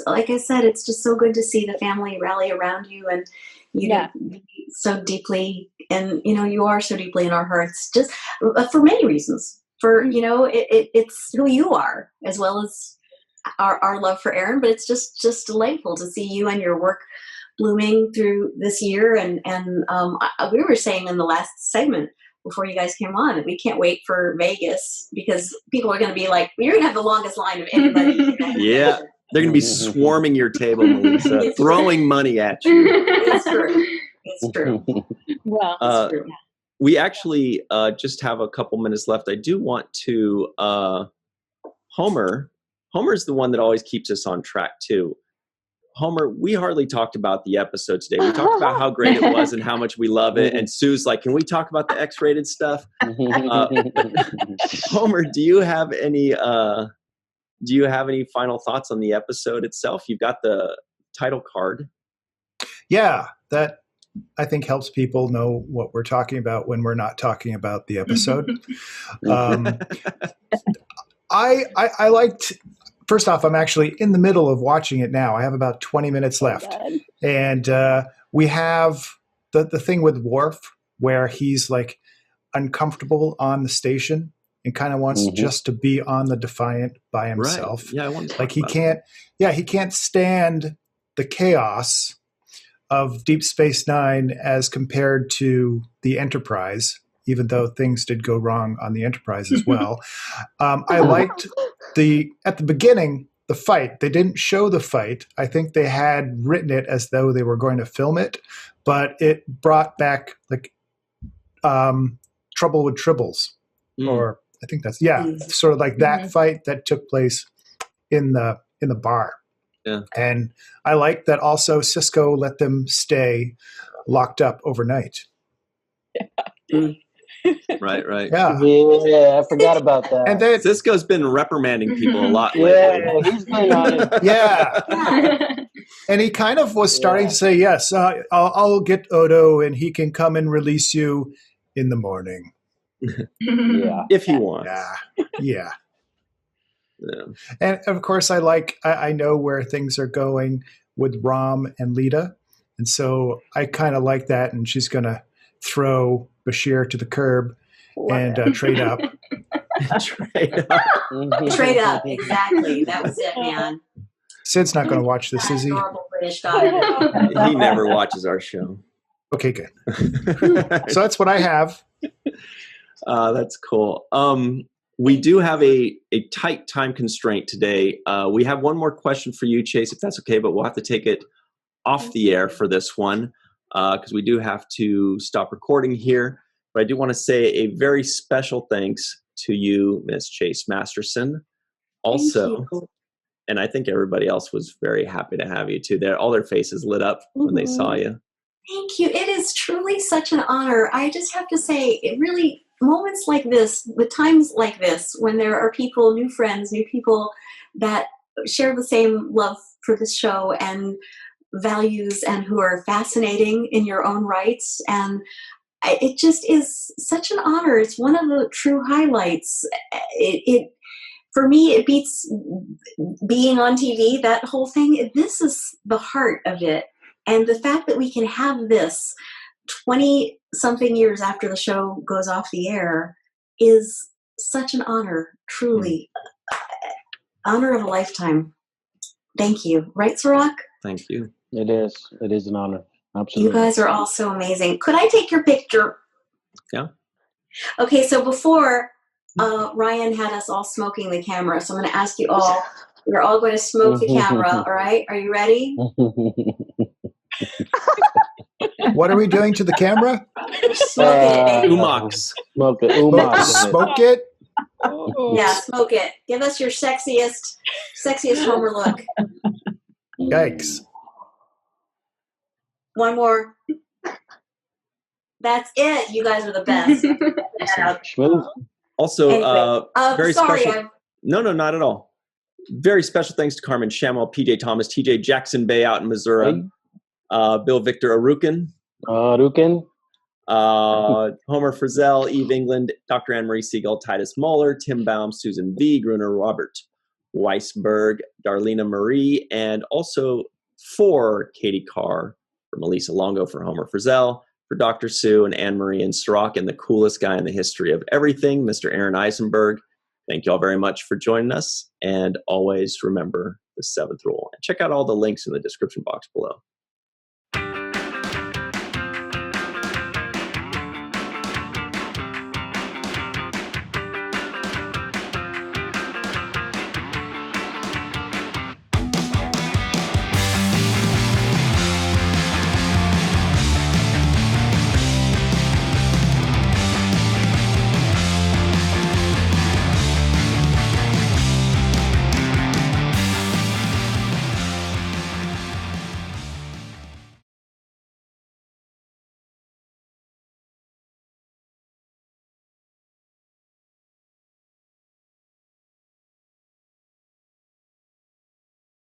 like I said, it's just so good to see the family rally around you, and so deeply, and you are so deeply in our hearts, just for many reasons. For it's who you are, as well as our love for Aron. But it's just delightful to see you and your work blooming through this year. And we were saying in the last segment before you guys came on, we can't wait for Vegas, because people are going to be like, you're going to have the longest line of anybody. Yeah, they're going to be swarming your table, Melissa, throwing money at you. It's true. It's true. Well, it's true. We actually just have a couple minutes left. I do want to, Homer's the one that always keeps us on track too. Homer, we hardly talked about the episode today. We talked about how great it was and how much we love it. And Sue's like, can we talk about the X-rated stuff? Homer, do you have any final thoughts on the episode itself? You've got the title card. Yeah, that I think helps people know what we're talking about when we're not talking about the episode. I liked. First off, I'm actually in the middle of watching it now. I have about 20 minutes left. And we have the thing with Worf where he's like uncomfortable on the station and kind of wants just to be on the Defiant by himself. Right. Yeah, I want to like he can't stand the chaos of Deep Space Nine as compared to the Enterprise, even though things did go wrong on the Enterprise as well. I liked at the beginning, the fight. They didn't show the fight. I think they had written it as though they were going to film it, but it brought back like Trouble with Tribbles, or I think that's sort of like that fight that took place in the bar. Yeah. And I like that also Sisko let them stay locked up overnight. Right. Yeah, I forgot about that. And then Sisko's been reprimanding people a lot lately. He's been on it. Yeah. And he kind of was starting to say, yes, I'll get Odo and he can come and release you in the morning. If he wants. Yeah. And of course, I know where things are going with Rom and Leeta. And so I kind of like that. And she's going to throw Bashir to the curb and trade up. Trade up, exactly. That was it, man. Sid's not going to watch this, is he? British guy. He never watches our show. Okay, good. So that's what I have. That's cool. We do have a tight time constraint today. We have one more question for you, Chase, if that's okay, but we'll have to take it off the air for this one because we do have to stop recording here. But I do want to say a very special thanks to you, Miss Chase Masterson. Also, and I think everybody else was very happy to have you too. All their faces lit up when they saw you. Thank you. It is truly such an honor. I just have to say, it really, moments like this, with times like this, when there are people, new friends, new people that share the same love for this show and values and who are fascinating in your own rights. And it just is such an honor. It's one of the true highlights. For me, it beats being on TV, that whole thing. This is the heart of it. And the fact that we can have this 20-something years after the show goes off the air is such an honor, truly. Honor of a lifetime. Thank you. Right, Cirroc? Thank you. It is. It is an honor. Absolutely. You guys are all so amazing. Could I take your picture? Yeah. Okay, so before Ryan had us all smoking the camera, so I'm going to ask you all, we're all going to smoke the camera, all right? Are you ready? What are we doing to the camera? Smoke it. Umox. Smoke it. Umox. Smoke it? Yeah, smoke it. Give us your sexiest Homer look. Yikes. One more. That's it. You guys are the best. Also, anyway, very sorry, special. No, not at all. Very special thanks to Carmen Shamwell, PJ Thomas, TJ Jackson-Bey out in Missouri, Bill Victor Arucan. Homer Frizzell, Eve England, Dr. Anne-Marie Segal, Titus Mohler, Tim Baum, Susan V, Gruner, Robert Weissburg, Darlena Marie, and also for Katie Carr, for Melissa Longo, for Homer Frizzell, for Dr. Sue and Anne-Marie and Cirroc, and the coolest guy in the history of everything, Mr. Aron Eisenberg. Thank you all very much for joining us, and always remember the 7th rule. And check out all the links in the description box below.